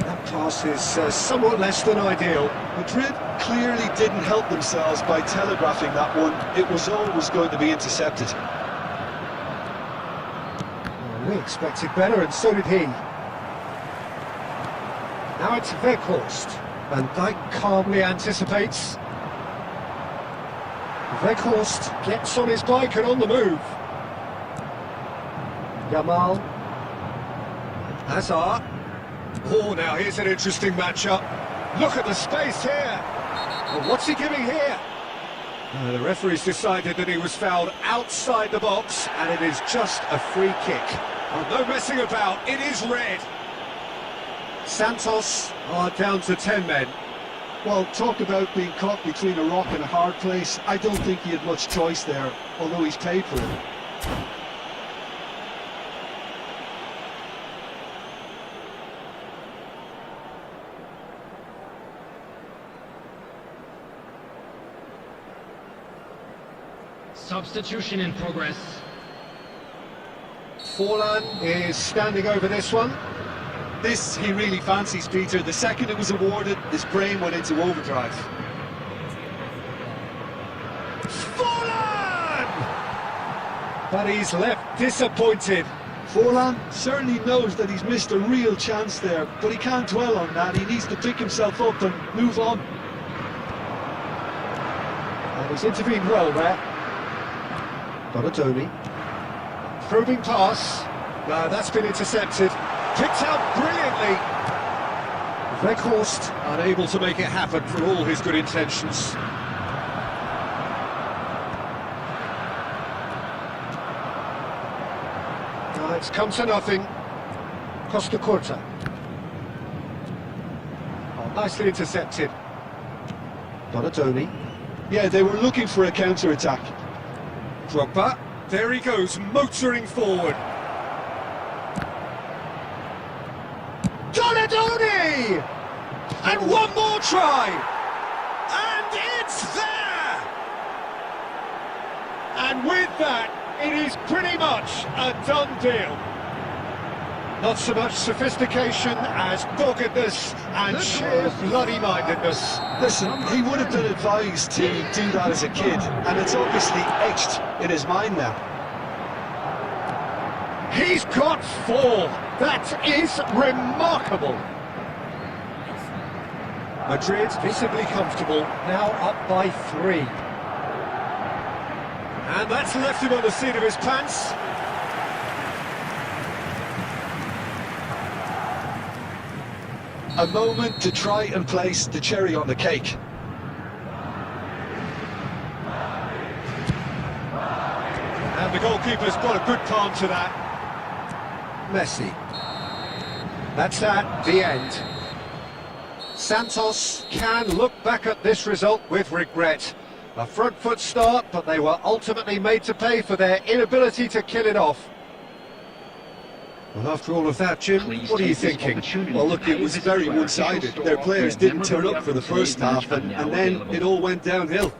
That pass is somewhat less than ideal. Madrid clearly didn't help themselves by telegraphing that one. It was always going to be intercepted. Well, we expected better, and so did he. Now it's Weghorst. Van Dijk calmly anticipates. Weghorst gets on his bike and on the move. Yamal. Hazard. Oh, now here's an interesting matchup. Look at the space here. Well, what's he giving here? The referee's decided that he was fouled outside the box, and it is just a free kick. Oh, no messing about, it is red. Santos are down to 10 men. Well, talk about being caught between a rock and a hard place. I don't think he had much choice there, although he's paid for it. Substitution in progress. Forlan is standing over this one. This he really fancies, Peter. The second it was awarded, his brain went into overdrive. Forlan! But he's left disappointed. Forlan certainly knows that he's missed a real chance there, but he can't dwell on that. He needs to pick himself up and move on. And he's intervened well there. Donatoni. Probing pass. No, that's been intercepted. Picked out brilliantly. Weghorst unable to make it happen for all his good intentions. It's come to nothing. Costa Curta. Oh, nicely intercepted. Donatoni. Yeah, they were looking for a counter-attack. Drogba. There he goes, motoring forward. Donatoni! And one more try! And it's there! And with that, it is pretty much a done deal. Not so much sophistication as doggedness and sheer bloody-mindedness. Listen, he would have been advised to do that as a kid, and it's obviously etched in his mind now. He's got 4. That is remarkable. Madrid visibly comfortable, now up by 3. And that's left him on the seat of his pants. A moment to try and place the cherry on the cake. And the goalkeeper's got a good palm to that. Messi. That's at the end. Santos can look back at this result with regret. A front foot start, but they were ultimately made to pay for their inability to kill it off. Well, after all of that, Jim, what are you thinking? Well, look, it was very one-sided. Their players didn't turn up for the first half, and then it all went downhill.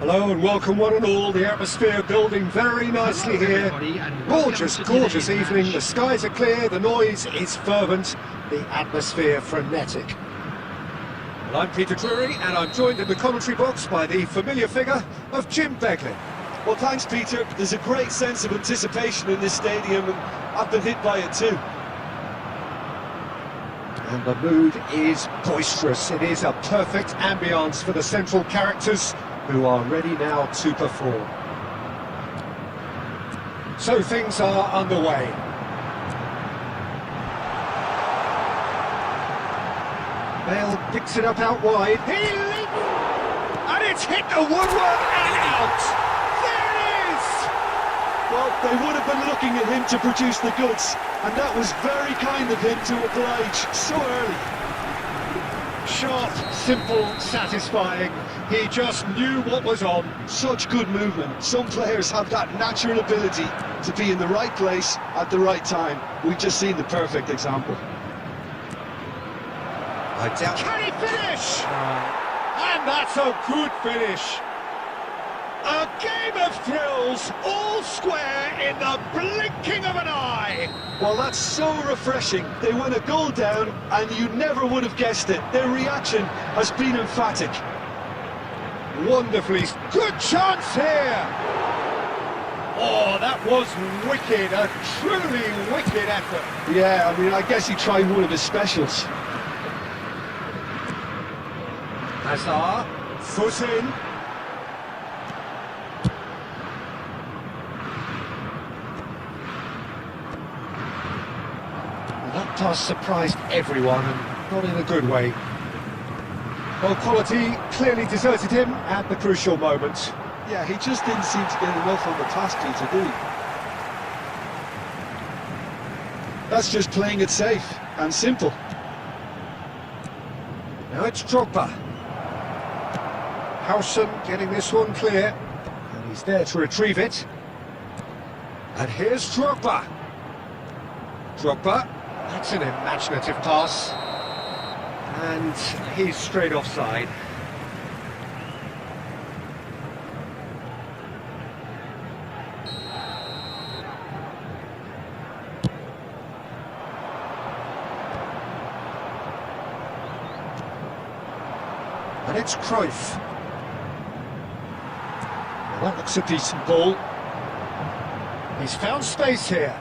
Hello and welcome one and all, the atmosphere building very nicely here. Gorgeous, gorgeous evening, the skies are clear, the noise is fervent, the atmosphere frenetic. Well, I'm Peter Drury and I'm joined in the commentary box by the familiar figure of Jim Beglin. Well, thanks, Peter. There's a great sense of anticipation in this stadium, and I've been hit by it too. And the mood is boisterous, it is a perfect ambience for the central characters, who are ready now to perform. So things are underway. Bale picks it up out wide. He leaps! And it's hit the woodwork and out! There it is! Well, they would have been looking at him to produce the goods. And that was very kind of him to oblige so early. Sharp, simple, satisfying. He just knew what was on. Such good movement. Some players have that natural ability to be in the right place at the right time. We've just seen the perfect example. I doubt. Can he finish? And that's a good finish. A game of thrills, all square in the blinking of an eye. Well, that's so refreshing. They went a goal down and you never would have guessed it. Their reaction has been emphatic. Wonderfully good chance here. Oh, that was wicked, a truly wicked effort. Yeah, I mean, I guess he tried one of his specials. Hazard, foot in. That pass surprised everyone, and not in a good way. Well, quality clearly deserted him at the crucial moment. Yeah, he just didn't seem to get enough on the pass, Peter, did he? That's just playing it safe and simple. Now it's Drogba. Howson getting this one clear, and he's there to retrieve it. And here's Drogba. Drogba, that's an imaginative pass. And he's straight offside. And it's Cruyff. Well, that looks a decent ball. He's found space here.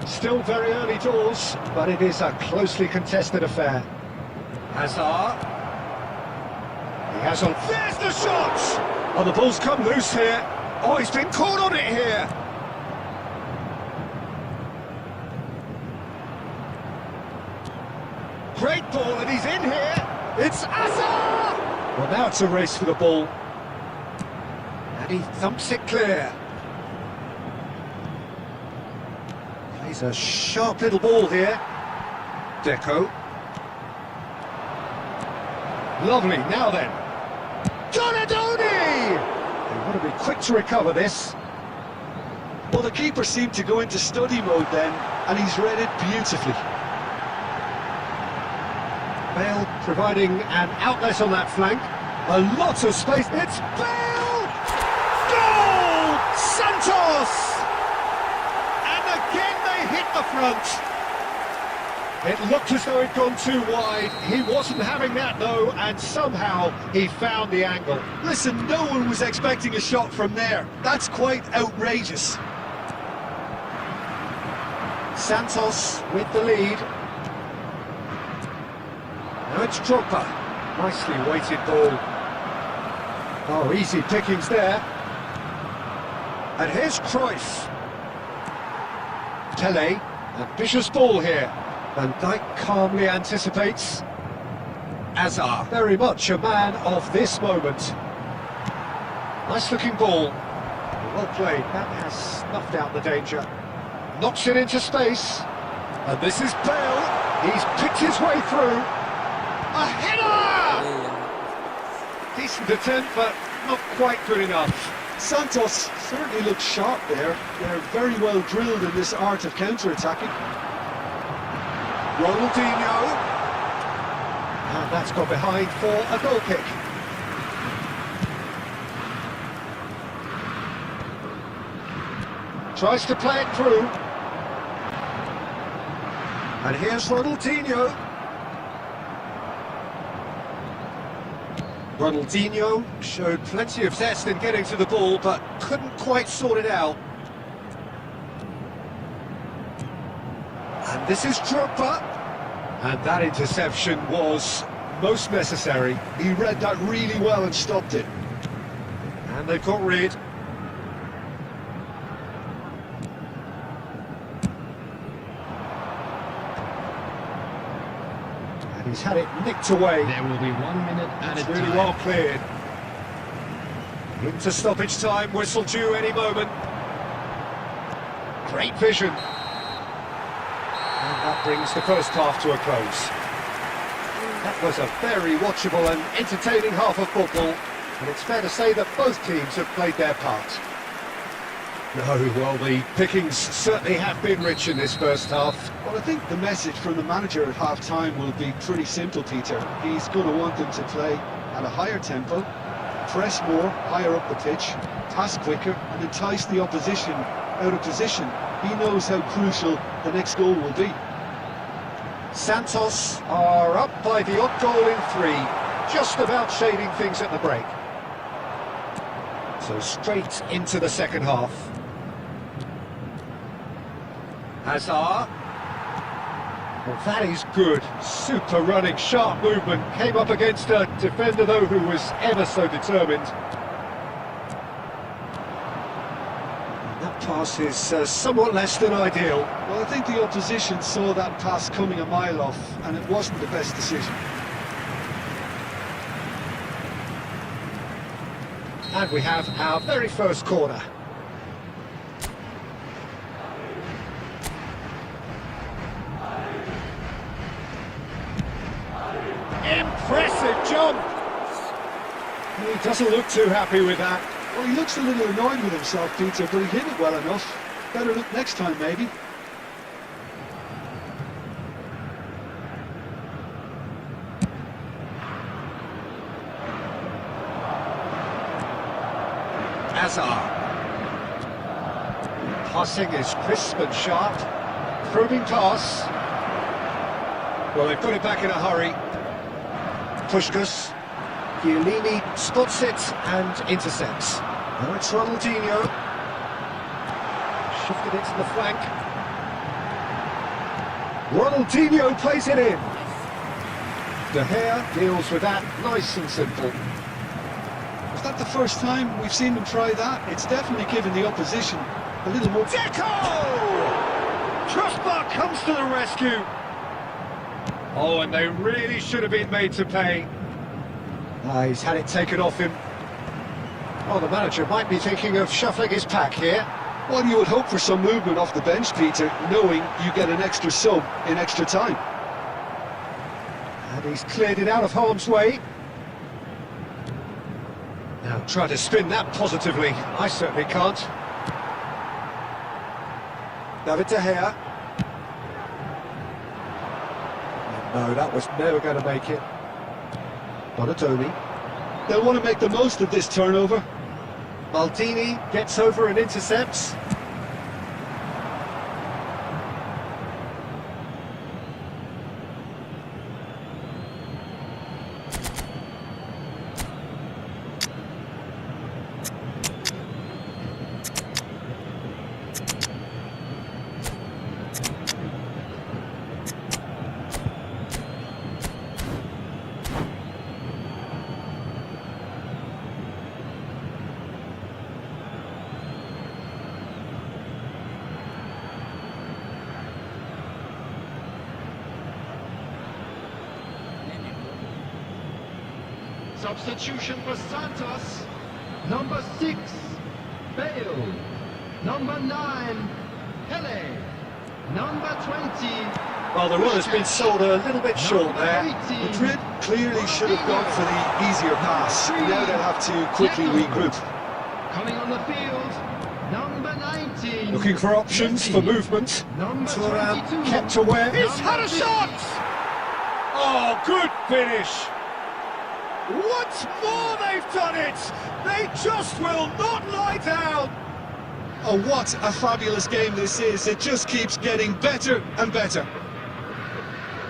Still very early doors, but it is a closely contested affair. Hazard. He has on. There's the shot! Oh, the ball's come loose here. Oh, he's been caught on it here. Great ball, and he's in here. It's Hazard! Well, now it's a race for the ball. And he thumps it clear. Plays a sharp little ball here. Deco. Lovely, now then. Donadoni! They want to be quick to recover this. Well, the keeper seemed to go into study mode then, and he's read it beautifully. Bale providing an outlet on that flank. A lot of space. It's Bale! Goal! Santos! And again they hit the front. It looked as though it'd gone too wide. He wasn't having that though, and somehow he found the angle. Listen, no one was expecting a shot from there. That's quite outrageous. Santos with the lead. Now it's Drogba. Nicely weighted ball. Oh, easy pickings there. And here's Cruyff. Tele, ambitious ball here. Van Dijk calmly anticipates. Hazard, very much a man of this moment. Nice looking ball. Well played, that has snuffed out the danger. Knocks it into space. And this is Bale. He's picked his way through. A header! Decent attempt, but not quite good enough. Santos certainly looked sharp there. They're very well drilled in this art of counter-attacking. Ronaldinho. And that's got behind for a goal kick. Tries to play it through. And here's Ronaldinho. Ronaldinho showed plenty of zest in getting to the ball, but couldn't quite sort it out. And this is Drogba. And that interception was most necessary. He read that really well and stopped it. And they've got rid. And he's had it nicked away. There will be 1 minute added It's really time. well cleared. Into stoppage time, whistle due any moment. Great vision. And that brings the first half to a close. That was a very watchable and entertaining half of football, and it's fair to say that both teams have played their part. No, well, the pickings certainly have been rich in this first half. Well, I think the message from the manager at half-time will be pretty simple, Peter. He's going to want them to play at a higher tempo, press more, higher up the pitch, pass quicker, and entice the opposition out of position. He knows how crucial the next goal will be. Santos are up by the odd goal in 3, just about shading things at the break. So straight into the second half. Hazard. Well, that is good. Super running, sharp movement. Came up against a defender, though, who was ever so determined. And that pass is somewhat less than ideal. Well, I think the opposition saw that pass coming a mile off, and it wasn't the best decision. And we have our very first corner. Impressive jump! He doesn't look too happy with that. Well, he looks a little annoyed with himself, Peter, but he hit it well enough. Better look next time, maybe. Hazard. Passing is crisp and sharp. Probing pass. Well, they put it back in a hurry. Pushkas. Chiellini spots it and intercepts. Now it's Ronaldinho. Shifted it to the flank. Ronaldinho plays it in. De Gea deals with that nice and simple. Is that the first time we've seen them try that? It's definitely given the opposition a little more... Deco! Crossbar comes to the rescue. Oh, and they really should have been made to pay. He's had it taken off him. Oh, the manager might be thinking of shuffling his pack here. Well, you would hope for some movement off the bench, Peter, knowing you get an extra sub in extra time. And he's cleared it out of harm's way. Now try to spin that positively. I certainly can't. David De Gea. No, that was never going to make it. Bonatoni. They'll want to make the most of this turnover. Maldini gets over and intercepts. Substitution for Santos. Number 6, Bale. Number 9, Pele. Number 20. Well, the run has been sold a little bit short there. Madrid clearly should have gone for the easier pass. Now they'll have to quickly regroup. Coming on the field, number 19. Looking for options for movement. Number Thuram 22. kept away. He's had a shot! Oh, good finish! Once more they've done it! They just will not lie down! Oh, what a fabulous game this is. It just keeps getting better and better.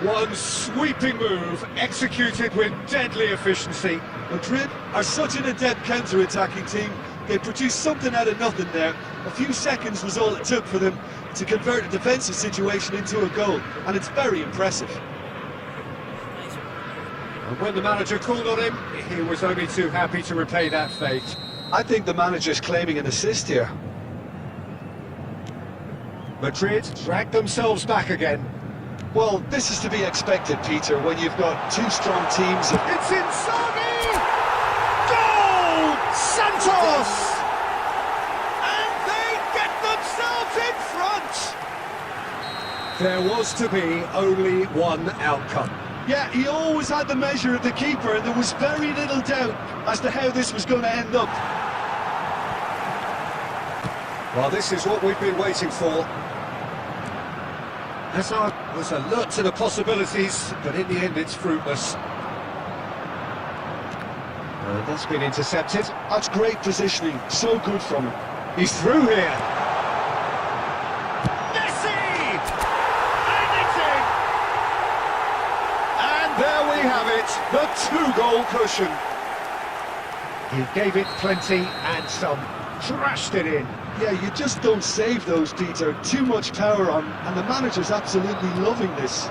One sweeping move, executed with deadly efficiency. Madrid are such an adept counter-attacking team. They produced something out of nothing there. A few seconds was all it took for them to convert a defensive situation into a goal, and it's very impressive. And when the manager called on him, he was only too happy to repay that fate. I think the manager's claiming an assist here. Madrid dragged themselves back again. Well, this is to be expected, Peter, when you've got two strong teams. It's Inzaghi! Goal! Santos! And they get themselves in front! There was to be only one outcome. Yeah, he always had the measure of the keeper, and there was very little doubt as to how this was going to end up. Well, this is what we've been waiting for. Hazard was alert to the possibilities, but in the end it's fruitless. And that's been intercepted. That's great positioning, so good from him. He's through here. Messi! And it's in! And there we have it, the 2-goal cushion. He gave it plenty and some, trashed it in. Yeah, you just don't save those, Peter. Too much power on, and the manager's absolutely loving this.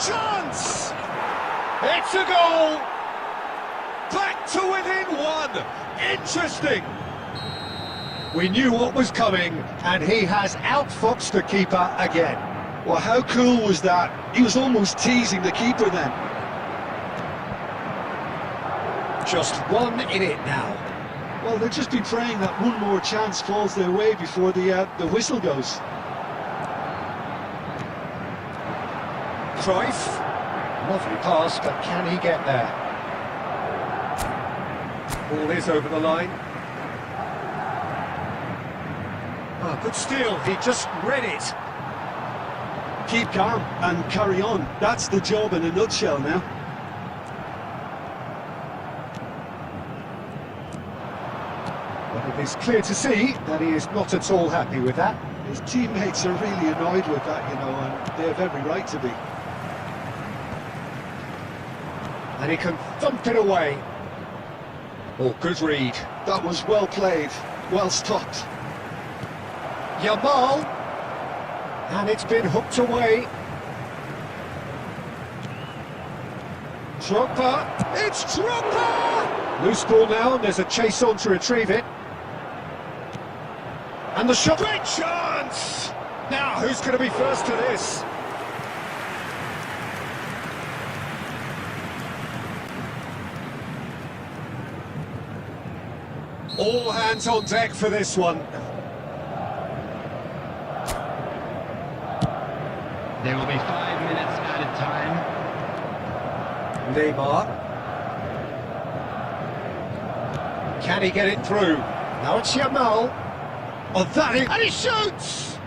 Chance! It's a goal! Back to within one! Interesting! We knew what was coming, and he has outfoxed the keeper again. Well, how cool was that? He was almost teasing the keeper then. Just 1 in it now. Well, they'll just be praying that one more chance falls their way before the whistle goes. Cruyff. Lovely pass, but can he get there? Ball is over the line. Oh, good steal. He just read it. Keep calm and carry on. That's the job in a nutshell now. But it is clear to see that he is not at all happy with that. His teammates are really annoyed with that, you know, and they have every right to be. And he can thump it away. Oh, good read. That was well played, well stopped. Yamal. And it's been hooked away. Drogba. It's Drogba! Loose ball now, and there's a chase on to retrieve it. And the shot. Great chance! Now, who's going to be first to this? All hands on deck for this one. There will be 5 minutes added time. Neymar. Can he get it through? Now it's Yamal. Oh, that is... And he shoots!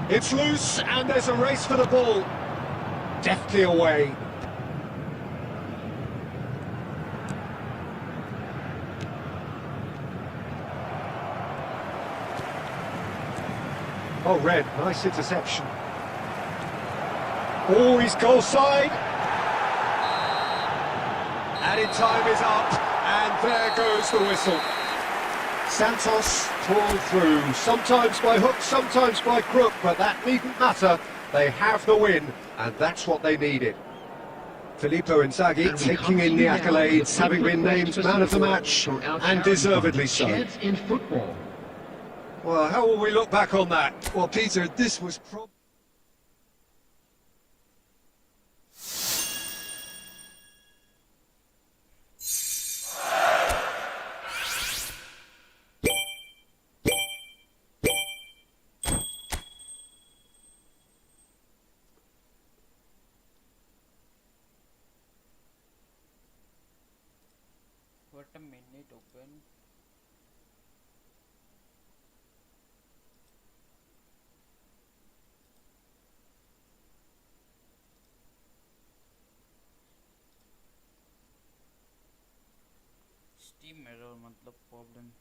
It's loose, and there's a race for the ball. Deftly away. Oh, Red, nice interception. Oh, he's goal side. Added time is up, and there goes the whistle. Santos pulled through, sometimes by hook, sometimes by crook, but that needn't matter. They have the win, and that's what they needed. Filippo Inzaghi taking in the accolades, having been named man of the match, and deservedly so. In football. Well, how will we look back on that? Well, Peter, this was probably... What a minute open. Steam error मतलब problem.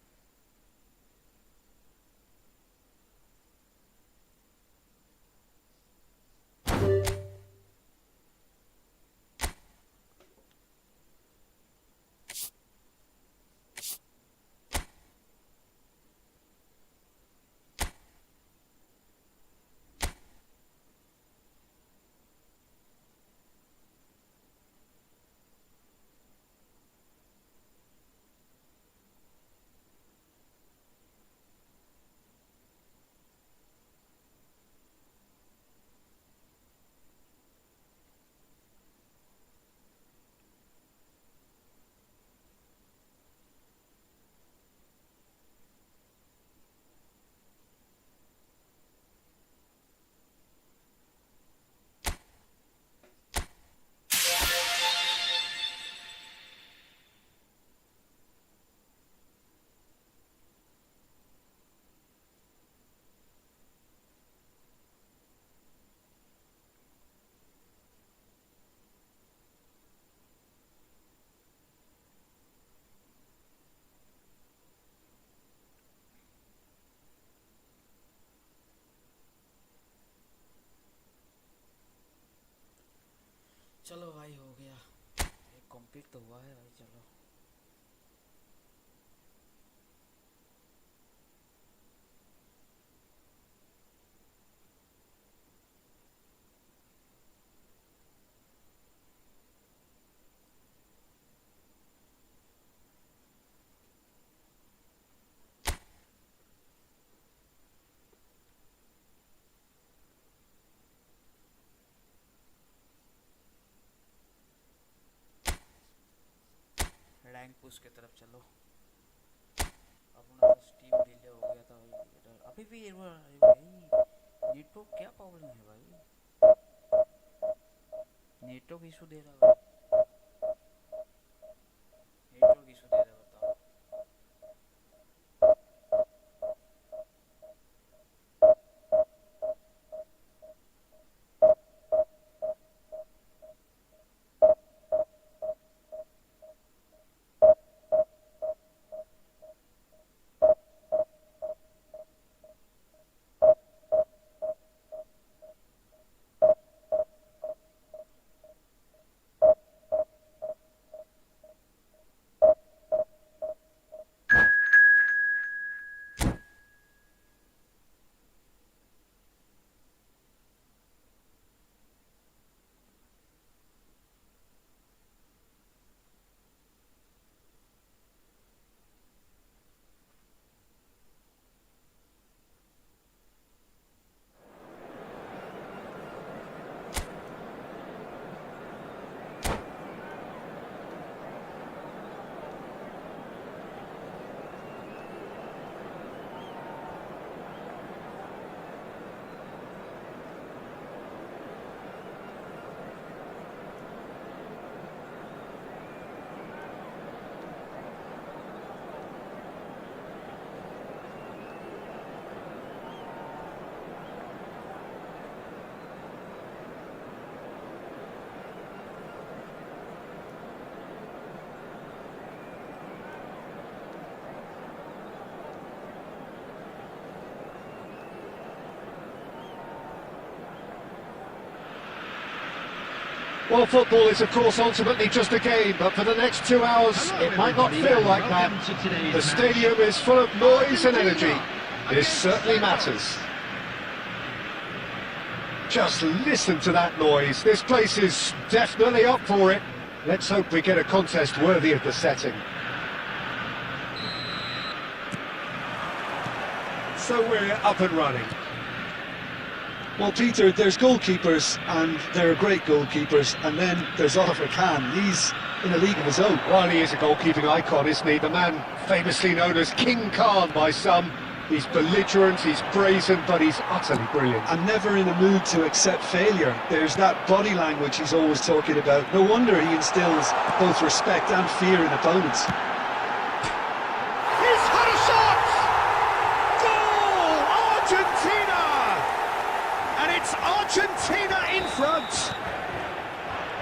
चलो भाई हो गया, एक complete तो हुआ है भाई। चलो रैंक पुश की तरफ चलो। अपना टीम डिले हो गया था भाई। अभी भी नेटवर्क क्या प्रॉब्लम है भाई? नेटवर्क इशू दे रहा है, नेटवर्क इशू दे रहा है, बताओ। Well, football is of course ultimately just a game, but for the next 2 hours Hello, it might not everybody, feel and like that. welcome to today's The match. stadium is full of noise and energy. This certainly matters. Just listen to that noise. This place is definitely up for it. Let's hope we get a contest worthy of the setting. So we're up and running. Well, Peter, there's goalkeepers, and there are great goalkeepers, and then there's Oliver Kahn. He's in a league of his own. Well, he is a goalkeeping icon, isn't he? The man famously known as King Khan by some. He's belligerent, he's brazen, but he's utterly brilliant. And never in a mood to accept failure. There's that body language he's always talking about. No wonder he instills both respect and fear in opponents. He's had a shot! Goal! Argentina! And it's Argentina in front.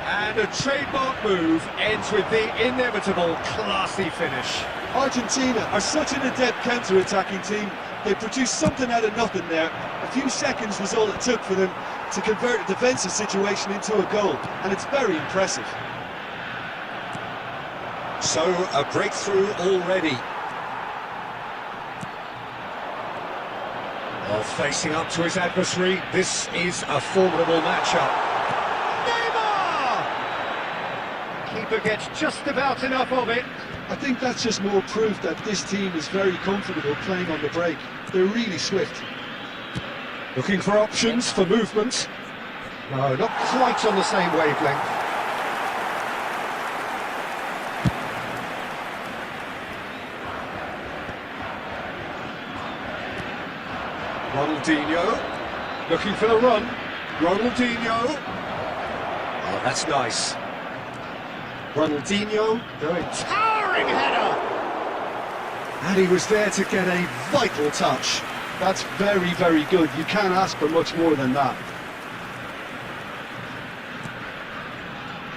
And a trademark move ends with the inevitable classy finish. Argentina are such an adept counter-attacking team. They produced something out of nothing there. A few seconds was all it took for them to convert a defensive situation into a goal, and it's very impressive. So, a breakthrough already. Well, facing up to his adversary, this is a formidable matchup. Neymar! Keeper gets just about enough of it. I think that's just more proof that this team is very comfortable playing on the break. They're really swift. Looking for options for movement. No, not quite on the same wavelength. Ronaldinho, looking for the run. Ronaldinho. Oh, that's nice. Ronaldinho going towering header. And he was there to get a vital touch. That's very, very good. You can't ask for much more than that.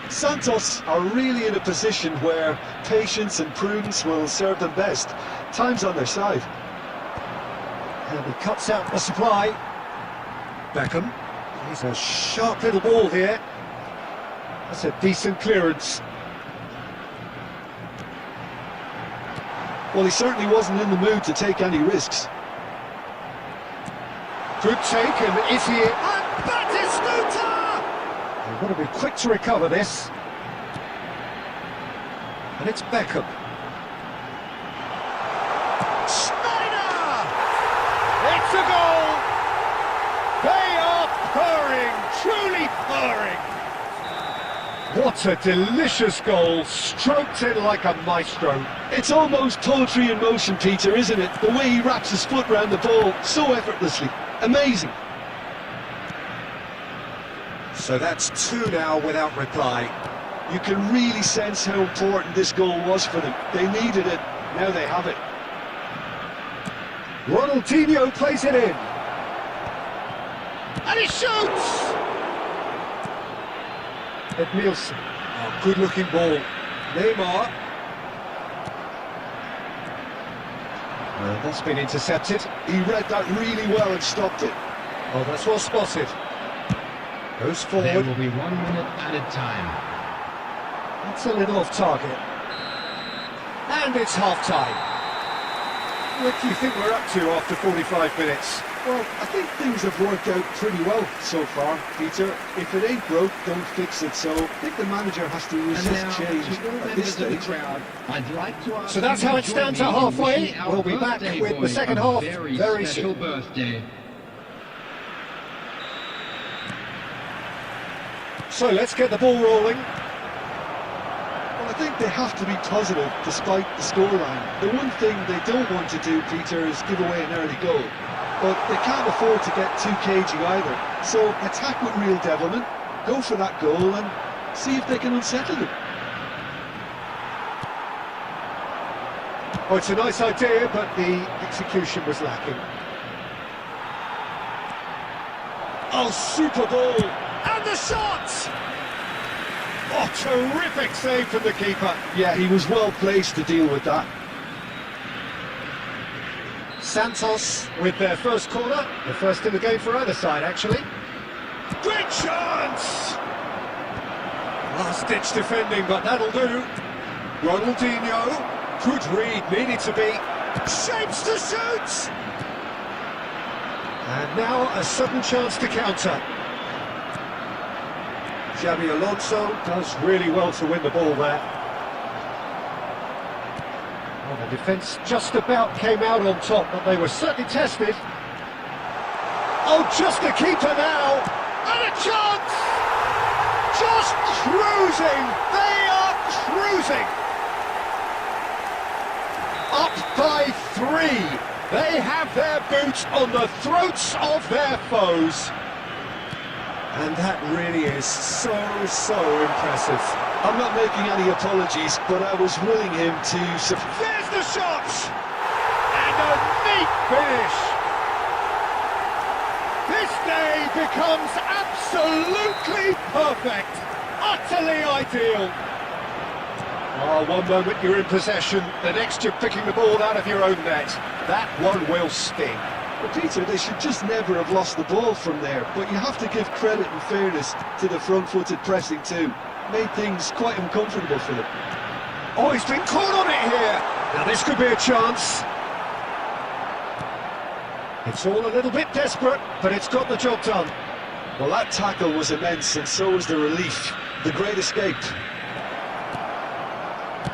Santos are really in a position where patience and prudence will serve them best. Time's on their side. And he cuts out the supply. Beckham. He's a sharp little ball here. That's a decent clearance. Well, he certainly wasn't in the mood to take any risks. Good take, and is he... And Batistuta! They've got to be quick to recover this. And it's Beckham. Schneider! It's a goal! They are purring, truly purring! What a delicious goal, stroked in like a maestro. It's almost poetry in motion, Peter, isn't it? The way he wraps his foot round the ball so effortlessly. Amazing. So that's 2 now without reply. You can really sense how important this goal was for them. They needed it, now they have it. Ronaldinho plays it in. And he shoots! Nielsen. Oh, good looking ball. Neymar. That's been intercepted. He read that really well and stopped it. Oh, that's well spotted. Goes There forward. will be 1 minute added time. That's a little off target. And it's half-time. What do you think we're up to after 45 minutes? Well, I think things have worked out pretty well so far, Peter. If it ain't broke, don't fix it. So I think the manager has to And resist now, change to all at this members of the stage. crowd, I'd like to ask So that's you how to it join stands me at in halfway. wishing our We'll be back birthday with the boy second a half very special soon. birthday. So let's get the ball rolling. Well, I think they have to be positive despite the scoreline. The one thing they don't want to do, Peter, is give away an early goal. But they can't afford to get too cagey either. So attack with real devilment, go for that goal and see if they can unsettle them. Oh, it's a nice idea, but the execution was lacking. Oh, super ball! And the shot! Oh, terrific save from the keeper. Yeah, he was well placed to deal with that. Santos with their first corner, the first in the game for either side, actually. Great chance! Last-ditch defending, but that'll do. Ronaldinho could read, needed to be. Shapes to shoot! And now a sudden chance to counter. Xabi Alonso does really well to win the ball there. Well, the defence just about came out on top, but they were certainly tested. Oh, just a keeper now! And a chance! Just cruising! They are cruising! Up by 3! They have their boots on the throats of their foes. And that really is so impressive. I'm not making any apologies, but I was willing him to... There's the shot! And a neat finish! This day becomes absolutely perfect! Utterly ideal! Oh, one moment you're in possession, the next you're picking the ball out of your own net. That one will sting. Well, Peter, they should just never have lost the ball from there, but you have to give credit and fairness to the front-footed pressing too. Made things quite uncomfortable for them. Oh, he's been caught on it here! Now this could be a chance. It's all a little bit desperate, but it's got the job done. Well, that tackle was immense, and so was the relief. The great escape.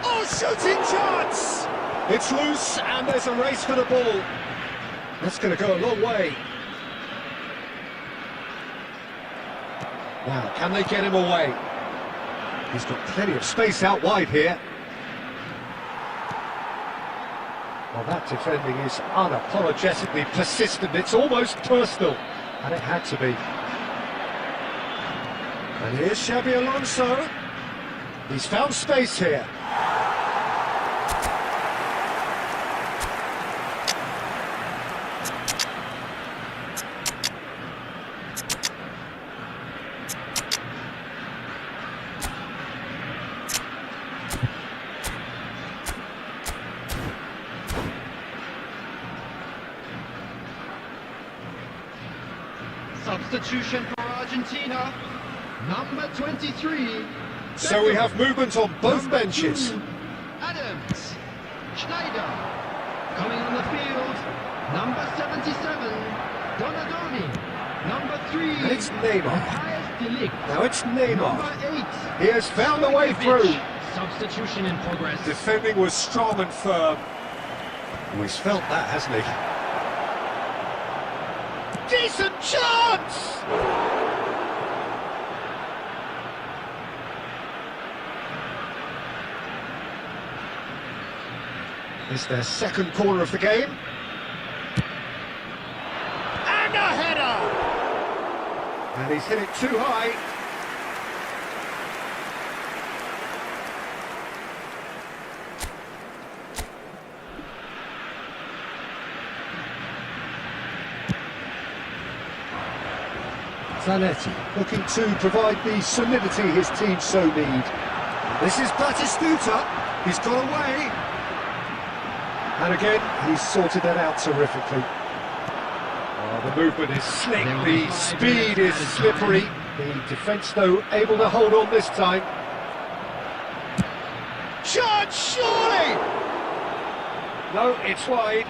Oh, shooting chance! It's loose, and there's a race for the ball. That's going to go a long way. Now, can they get him away? He's got plenty of space out wide here. Well, that defending is unapologetically persistent. It's almost personal, and it had to be. And here's Xabi Alonso. He's found space here. Substitution for Argentina. Number 23. So we have movement on both Number benches. 2, Adams. Schneider. Coming on the field. Number 77. Donadoni. Number 3. And it's Neymar. Matthijs de Ligt. Now it's Neymar. Number 8. He has found a way through. Substitution in progress. Defending was strong and firm. Oh, he's felt that, hasn't he? Decent chance! It's their second corner of the game. And a header! And he's hit it too high. Zanetti looking to provide the solidity his team so need. This is Batistuta. He's got away. And again, he's sorted that out terrifically. Oh, the movement is slick, the speed is slippery. The defence, though, able to hold on this time. Shot, surely! No, it's wide.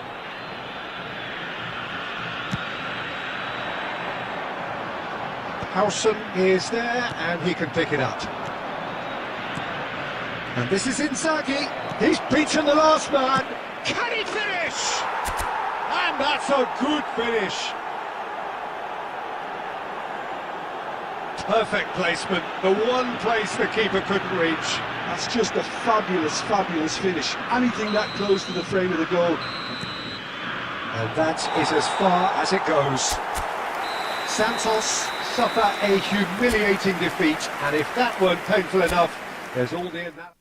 Howson is there, and he can pick it up. And this is Inzaghi. He's beaten the last man. Can he finish? And that's a good finish. Perfect placement. The one place the keeper couldn't reach. That's just a fabulous, fabulous finish. Anything that close to the frame of the goal. And that is as far as it goes. Santos suffer a humiliating defeat, and if that weren't painful enough, there's all the in that.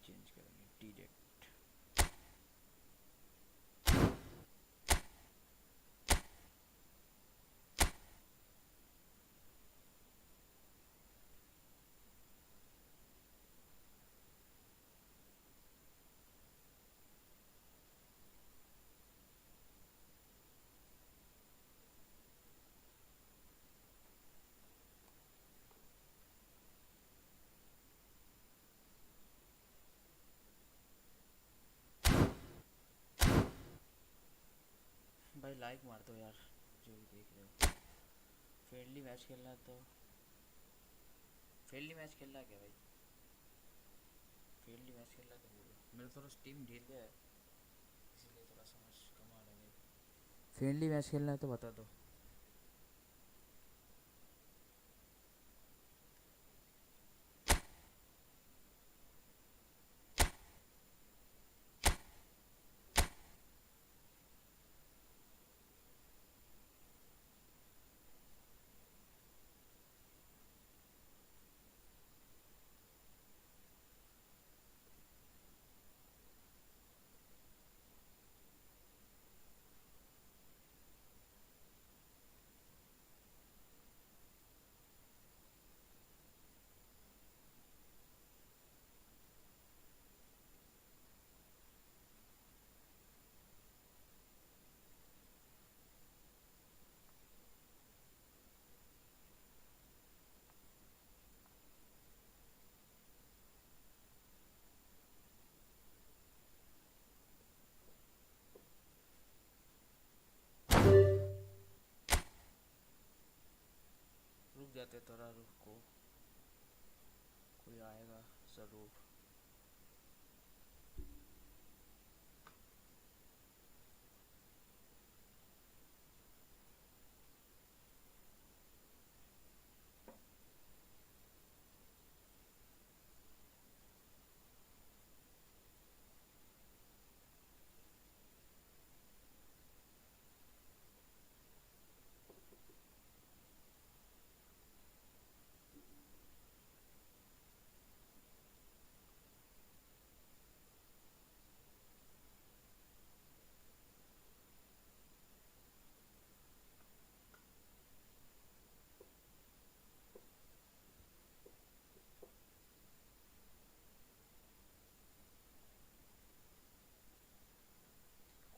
Change करेंगे T date. भाई like मार दो यार जो भी देख रहे हो। फ्रेंडली मैच खेलना है तो फ्रेंडली मैच खेलना है क्या भाई? फ्रेंडली मैच खेलना है तो बोलो। मेरा थोड़ा टीम ढील है इसीलिए थोड़ा समझ कम आ रहा है भाई। फ्रेंडली मैच खेलना है तो बता दो। रुक जाते थोड़ा, रुको, कोई आएगा ज़रूर।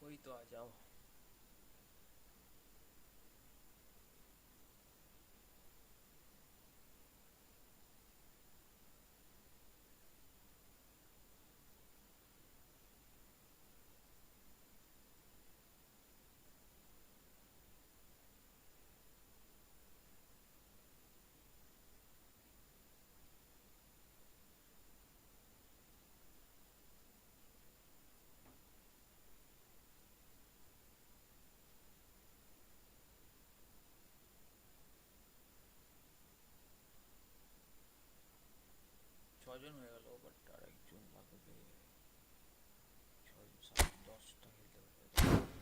कोई तो आ जाओ। ছজন হয়ে গেল, বাট আর একজন লাগবে। ছয় সাত 10টা খেলতে পারবে তো।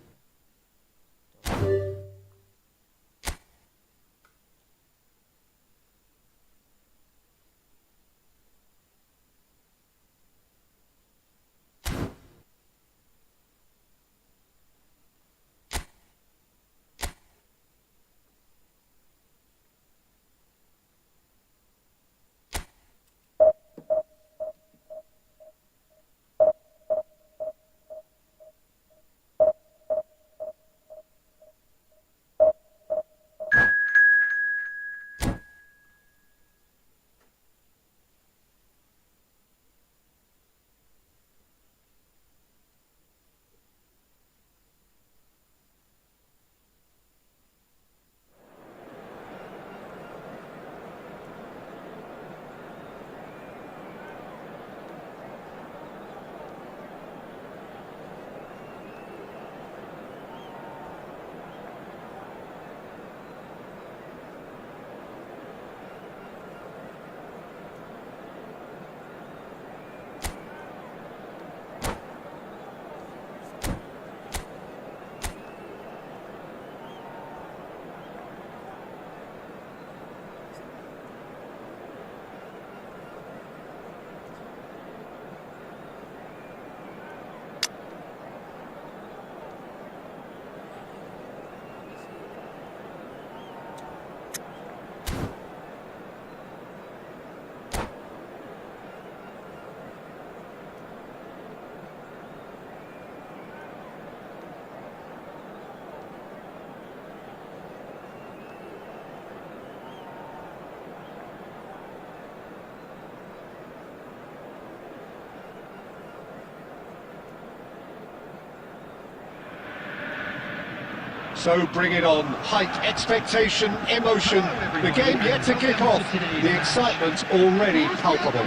So bring it on. Hype, expectation, emotion. The game yet to kick off. The excitement already palpable.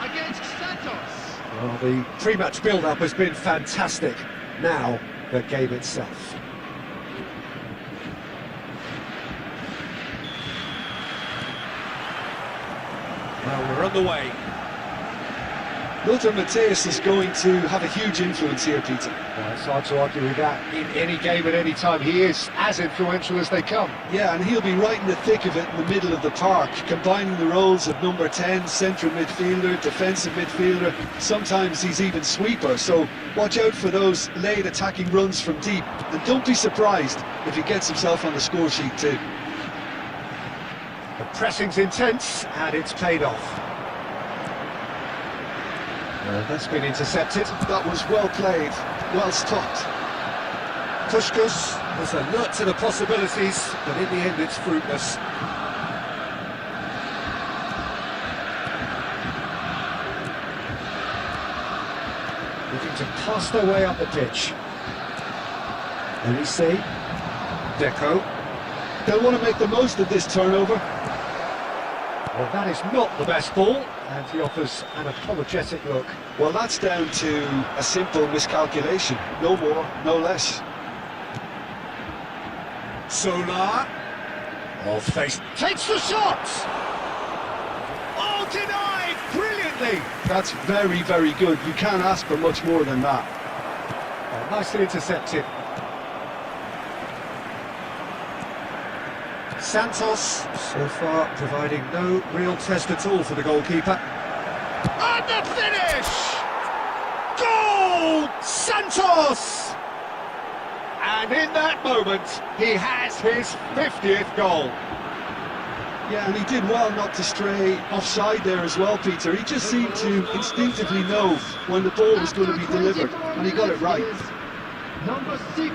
Against Santos. Well, the pre-match build-up has been fantastic. Now, the game itself. Well, we're on the way. Lothar Matthäus is going to have a huge influence here, Peter. Well, it's hard to argue with that. In any game at any time, he is as influential as they come. Yeah, and he'll be right in the thick of it in the middle of the park, combining the roles of number 10, central midfielder, defensive midfielder. Sometimes he's even sweeper, so watch out for those late attacking runs from deep. And don't be surprised if he gets himself on the score sheet too. The pressing's intense, and it's paid off. That's been intercepted. That was well played, well stopped. Puskás was alert to the possibilities, but in the end it's fruitless. Looking to pass their way up the pitch. Elise, Deco. They'll want to make the most of this turnover. Well, that is not the best ball, and he offers an apologetic look. Well, that's down to a simple miscalculation. No more, no less. Solar. Off face. Takes the shot! Oh, denied! Brilliantly! That's very, very good. You can't ask for much more than that. Oh, nicely intercepted. Santos, so far, providing no real test at all for the goalkeeper. And the finish! Goal! Santos! And in that moment, he has his 50th goal. Yeah, and he did well not to stray offside there as well, Peter. He just seemed to instinctively know when the ball was going to be delivered, and he got it right. Number 6.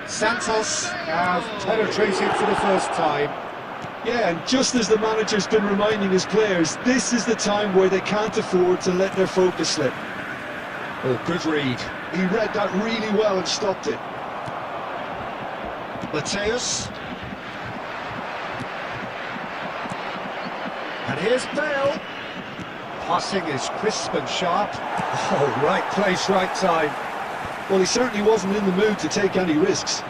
Santos have penetrated for the first time. Yeah, and just as the manager's been reminding his players, this is the time where they can't afford to let their focus slip. Oh, good read. He read that really well and stopped it. Matthäus. And here's Bale. Passing is crisp and sharp. Oh, right place, right time. Well, he certainly wasn't in the mood to take any risks.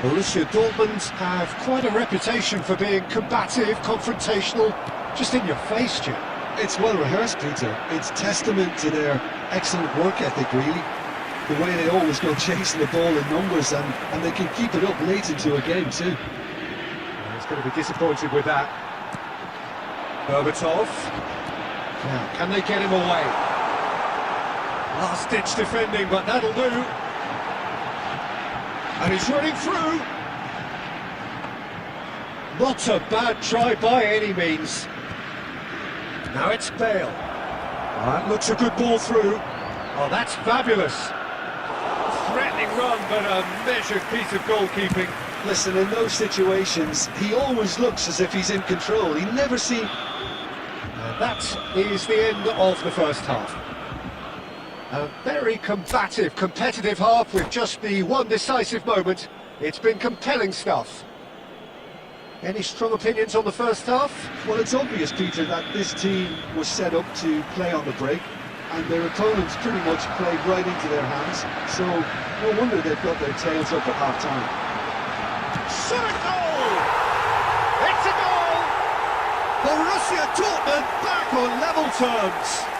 Borussia Dortmund have quite a reputation for being combative, confrontational, just in your face, Jim. It's well rehearsed, Peter. It's testament to their excellent work ethic, really. The way they always go chasing the ball in numbers, and they can keep it up late into a game too. Well, he's going to be disappointed with that. Berbatov. Now, can they get him away? Last-ditch defending, but that'll do. And he's running through. Not a bad try by any means. Now it's Bale. That looks a good ball through. Oh, that's fabulous. Threatening run, but a measured piece of goalkeeping. Listen, in those situations, he always looks as if he's in control. He never seems... And that is the end of the first half. A very combative, competitive half with just the one decisive moment. It's been compelling stuff. Any strong opinions on the first half? Well, it's obvious, Peter, that this team was set up to play on the break, and their opponents pretty much played right into their hands, so no wonder they've got their tails up at half-time. Shot a goal! It's a goal! Borussia Dortmund back on level terms.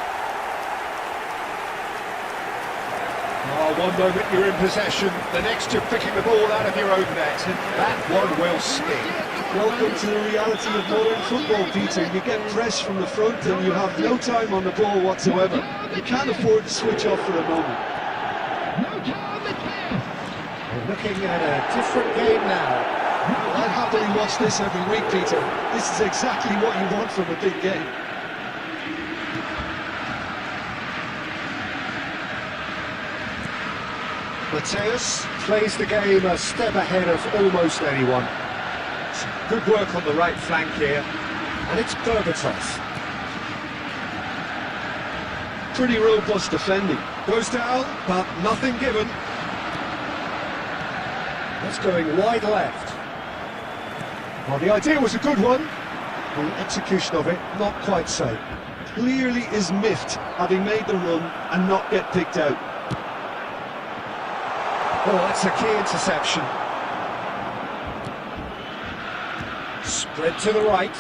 Oh, one moment you're in possession, the next you're picking the ball out of your own net. That one will sting. Welcome to the reality of modern football, Peter. You get press from the front and you have no time on the ball whatsoever. You can't afford to switch off for a moment. We're looking at a different game now. I'd happily watch this every week, Peter. This is exactly what you want from a big game. Matthäus plays the game a step ahead of almost anyone. Good work on the right flank here, and it's Berbatov. Pretty robust defending. Goes down, but nothing given. That's going wide left. Well, the idea was a good one. The execution of it, not quite so. Clearly is miffed having made the run and not get picked out. Oh, that's a key interception. Spread to the right.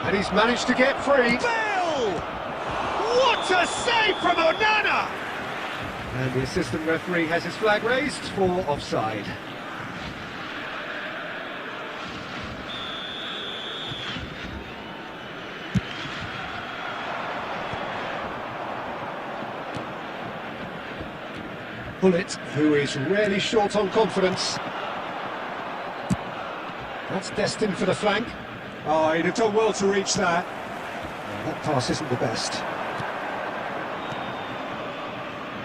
And he's managed to get free. Bill! What a save from Onana! And the assistant referee has his flag raised for offside. Bullet, who is rarely short on confidence. That's destined for the flank. Oh, he'd have done well to reach that. That pass isn't the best.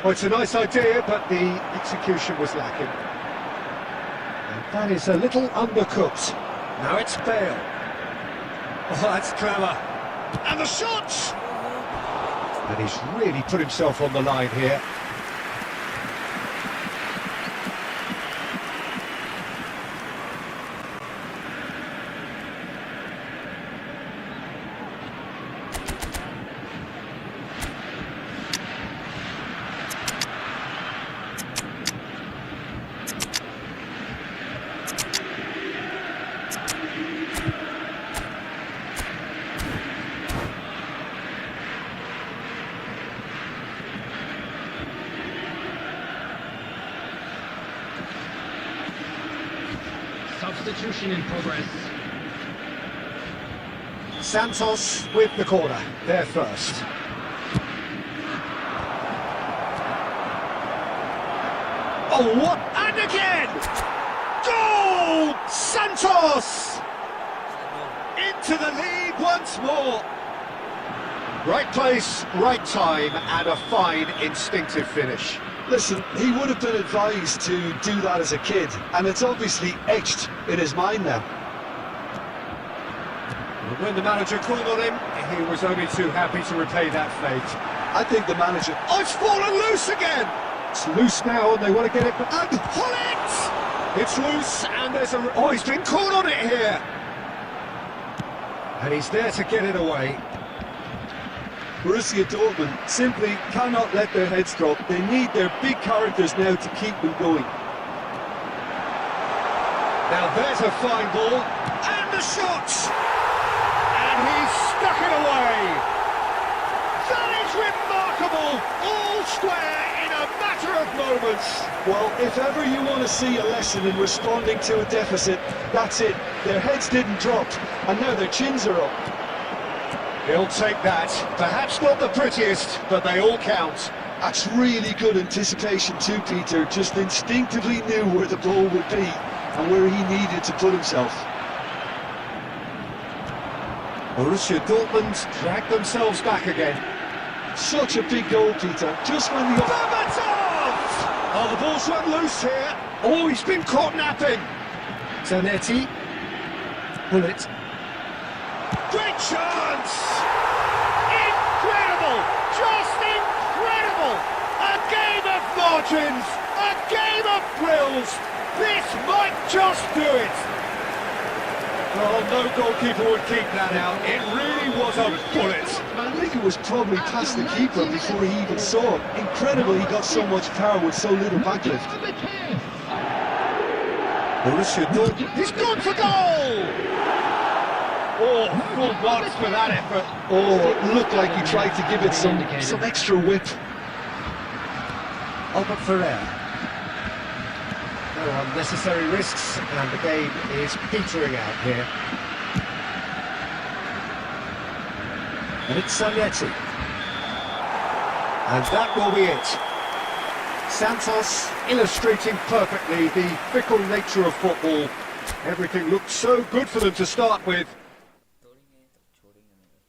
Well, it's a nice idea, but the execution was lacking. And that is a little undercooked. Now it's Bale. Oh, that's clever. And the shot! And he's really put himself on the line here. Substitution in progress. Santos with the corner, there first. Oh, what? And again! Goal! Santos! Into the lead once more. Right place, right time, and a fine instinctive finish. Listen, he would have been advised to do that as a kid, and it's obviously etched in his mind now. When the manager called on him, he was only too happy to repay that fate. I think the manager... Oh, it's fallen loose again! It's loose now, and they want to get it... And pull it! It's loose, and there's a... Oh, he's been caught on it here! And he's there to get it away. Borussia Dortmund simply cannot let their heads drop. They need their big characters now to keep them going. Now there's a fine ball, and the shot! And he's stuck it away! That is remarkable! All square in a matter of moments! Well, if ever you want to see a lesson in responding to a deficit, that's it. Their heads didn't drop, and now their chins are up. He'll take that. Perhaps not the prettiest, but they all count. That's really good anticipation too, Peter. Just instinctively knew where the ball would be and where he needed to put himself. Borussia Dortmund drag themselves back again. Such a big goal, Peter. Just when the... Berbatov! Oh, the ball's run loose here. Oh, he's been caught napping. Zanetti. Bullet. Great chance! Incredible! Just incredible! A game of margins! A game of thrills! This might just do it! Oh, no goalkeeper would keep that out. It really was a bullet. I think it was probably past the keeper before he even saw it. Incredible he got so much power with so little backlift. Borussia Dortmund. He's gone for goal! Oh, full marks for that effort. Oh, it looked like he tried to give it some extra whip. Albert Ferrer. No unnecessary risks, and the game is petering out here. And it's Zanetti. And that will be it. Santos illustrating perfectly the fickle nature of football. Everything looked so good for them to start with. तोड़ेंगे तब छोड़ेंगे नहीं।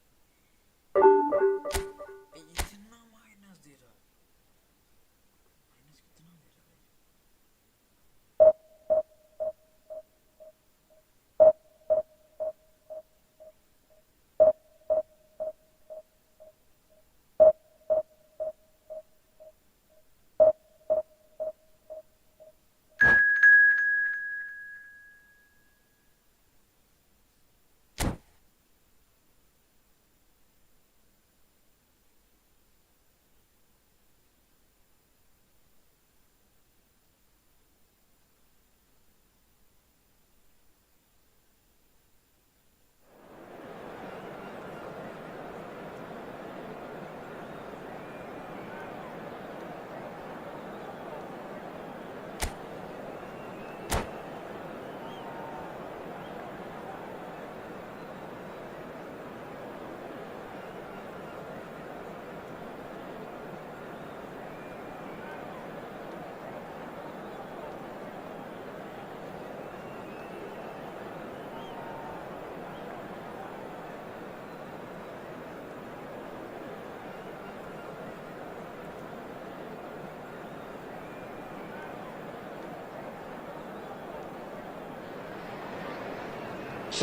इतना minus दे रहा है। Minus कितना दे रहा है?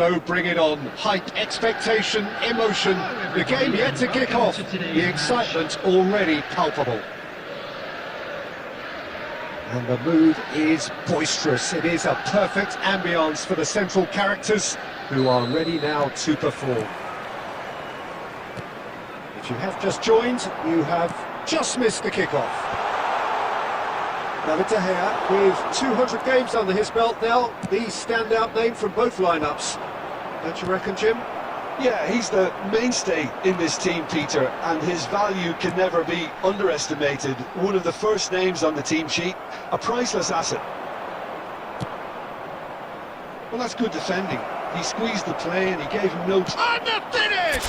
So bring it on. Hype, expectation, emotion. The game yet to kick off. The excitement already palpable. And the mood is boisterous. It is a perfect ambience for the central characters who are ready now to perform. If you have just joined, you have just missed the kickoff. David De Gea, with 200 games under his belt now, the standout name from both lineups. Don't you reckon, Jim? Yeah, he's the mainstay in this team, Peter, and his value can never be underestimated. One of the first names on the team sheet, a priceless asset. Well, that's good defending. He squeezed the play and he gave him no... And the finish!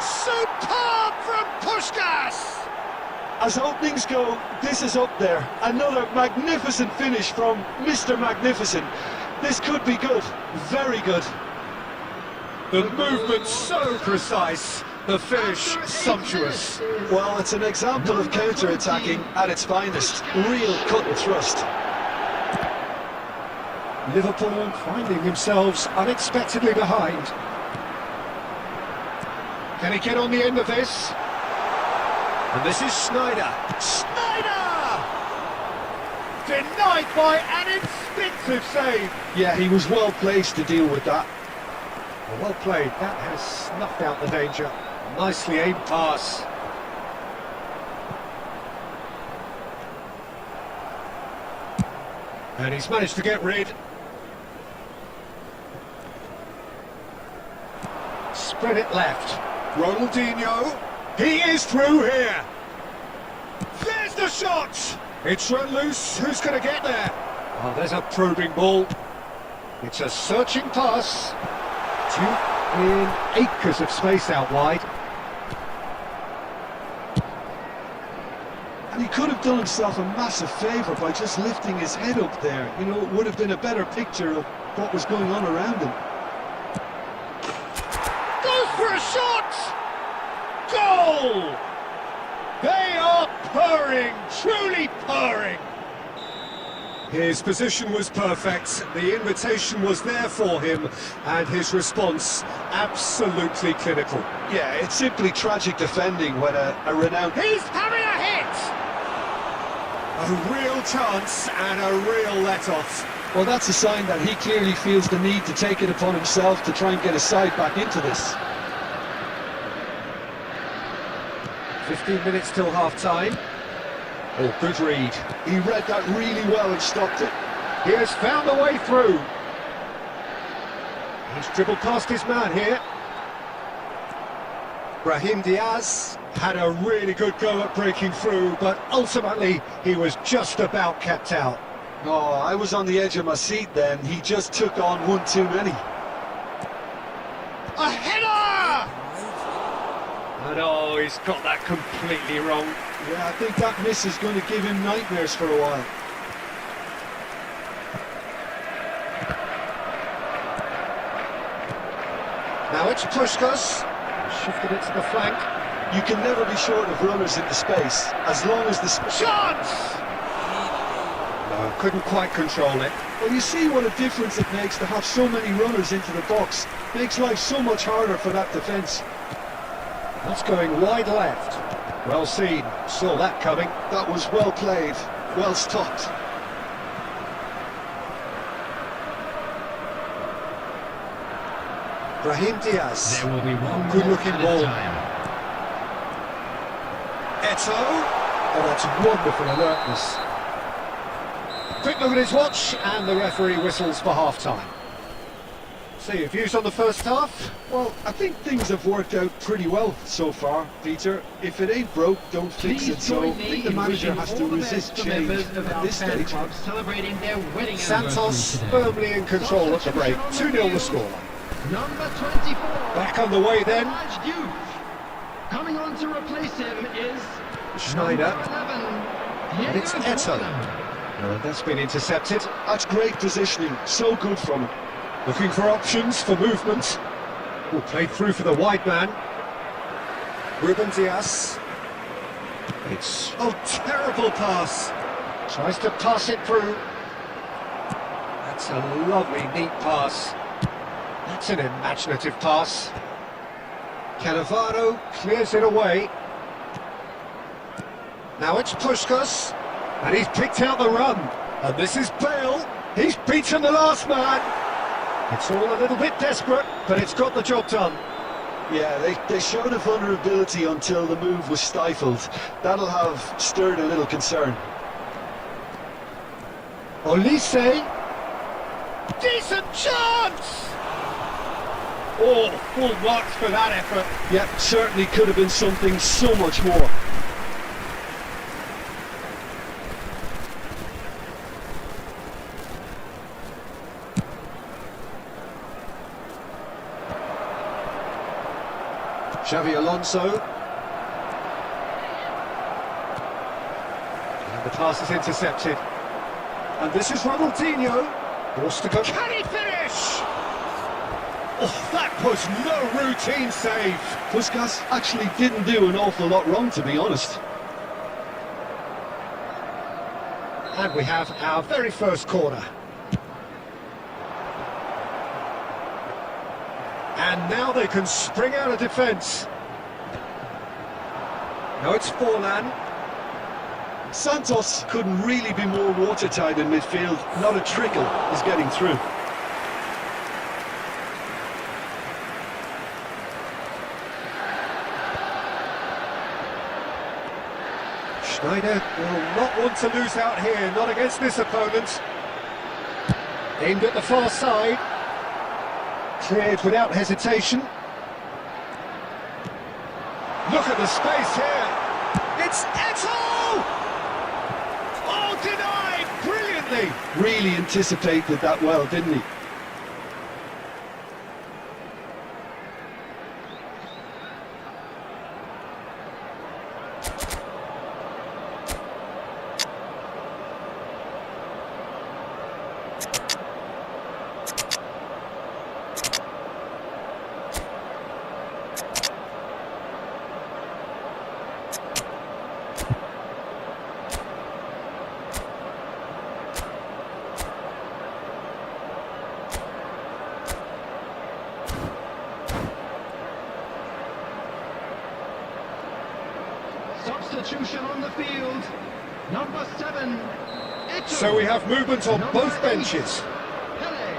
Superb from Puskás! As openings go, this is up there. Another magnificent finish from Mr. Magnificent. This could be good, very good. The movement so precise, the finish sumptuous. Well, it's an example of counter-attacking at its finest. Real cut and thrust. Liverpool finding themselves unexpectedly behind. Can he get on the end of this? And this is Sneijder. Sneijder! Denied by an instinctive save. Yeah, he was well placed to deal with that. Well played, that has snuffed out the danger. Nicely aimed pass. And he's managed to get rid. Spread it left. Ronaldinho. He is through here. There's the shot. It's run loose. Who's going to get there? Oh, there's a probing ball. It's a searching pass. In acres of space out wide. And he could have done himself a massive favour by just lifting his head up there. You know, it would have been a better picture of what was going on around him. Goes for a shot! Goal! They are purring, truly purring. His position was perfect, the invitation was there for him, and his response absolutely clinical. Yeah, it's simply tragic defending when a renowned... He's having a hit! A real chance and a real let-off. Well, that's a sign that he clearly feels the need to take it upon himself to try and get his side back into this. 15 minutes till half-time. Oh, good read. He read that really well and stopped it. He has found a way through. He's dribbled past his man here. Brahim Diaz had a really good go at breaking through, but ultimately he was just about kept out. Oh, I was on the edge of my seat then. He just took on one too many. A header! And oh, he's got that completely wrong. Yeah, I think that miss is going to give him nightmares for a while. Now it's Puskás. Shifted it to the flank. You can never be short of runners in the space, as long as the... Chance! No, couldn't quite control it. Well, you see what a difference it makes to have so many runners into the box. Makes life so much harder for that defence. That's going wide left. Well seen, saw that coming. That was well played, well stopped. Brahim Diaz. There will be one Good looking ball. Eto'o. Oh, that's wonderful alertness. Quick look at his watch, and the referee whistles for half-time. So your views on the first half? Well, I think things have worked out pretty well so far, Peter. If it ain't broke, don't fix it. So I think the manager has to resist change at this stage. Celebrating their wedding Santos firmly in control at the break. 2-0 the scoreline. Number 24. Back on the way then. Coming on to replace him is Sneijder. 11. And it's Eto'o. That's been intercepted. That's great positioning, so good from him. Looking for options for movement. Oh, played through for the wide man. Ruben Diaz. It's a terrible pass. Tries to pass it through. That's a lovely, neat pass. That That's an imaginative pass. Cannavaro clears it away. Now it's Puskas, and he's picked out the run. And this is Bale. He's beaten the last man. It's all a little bit desperate, but it's got the job done. Yeah, they showed a vulnerability until the move was stifled. That'll have stirred a little concern. Olise. Decent chance! Oh, full marks for that effort. Yeah, certainly could have been something so much more. Xavi Alonso. And the pass is intercepted. And this is Ronaldinho. Forced to go. Can he finish? Oh, that was no routine save. Puskas actually didn't do an awful lot wrong, to be honest. And we have our very first corner. And now they can spring out of defence. Now it's Forlan. Santos couldn't really be more watertight in midfield. Not a trickle is getting through. Schneider will not want to lose out here, not against this opponent. Aimed at the far side. Cleared without hesitation. Look at the space here. It's Eto'o! Oh, denied brilliantly. Really anticipated that well, didn't he? Substitution on the field. Number 7. Eto'o. So we have movement on Number both 8, benches. Pele.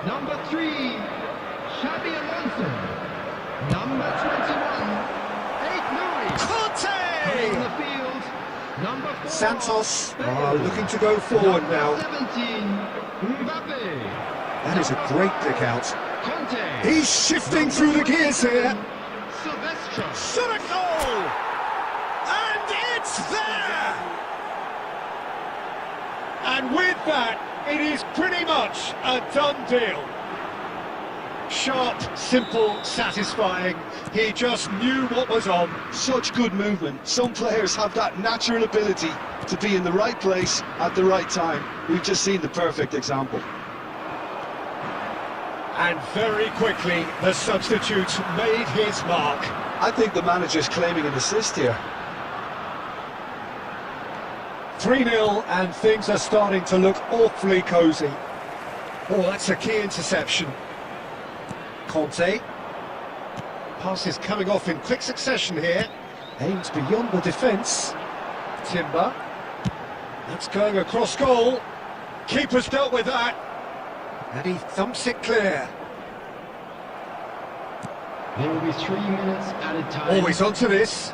Number 3. Xabi Alonso. Number 21. 8 Louis. Conte! On the field. Number 4. Santos Bale. are looking to go forward Number now. 17. Mbappe. That is a great pick out. Conte. He's shifting through the gears here. Silvestre. Shot a goal! And it's there! And with that, it is pretty much a done deal. Sharp, simple, satisfying. He just knew what was on. Such good movement. Some players have that natural ability to be in the right place at the right time. We've just seen the perfect example. And very quickly, the substitute made his mark. I think the manager's claiming an assist here. 3-0, and things are starting to look awfully cosy. Oh, that's a key interception. Conte. Pass is coming off in quick succession here. Aims beyond the defence. Timber. That's going across goal. Keeper's dealt with that. And he thumps it clear. There will be 3 minutes added time. Always onto this.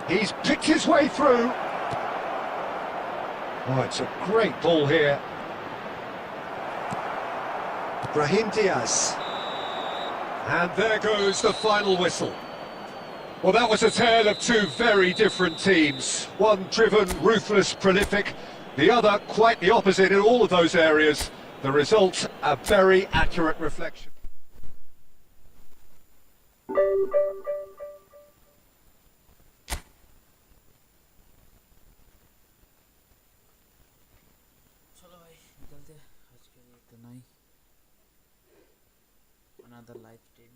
He's picked his way through. Oh, it's a great ball here. Brahim Diaz. And there goes the final whistle. Well, that was a tale of two very different teams. One driven, ruthless, prolific. The other quite the opposite in all of those areas. The result, a very accurate reflection. चलो भाई निकलते हैं आज के लिए इतना ही another live stream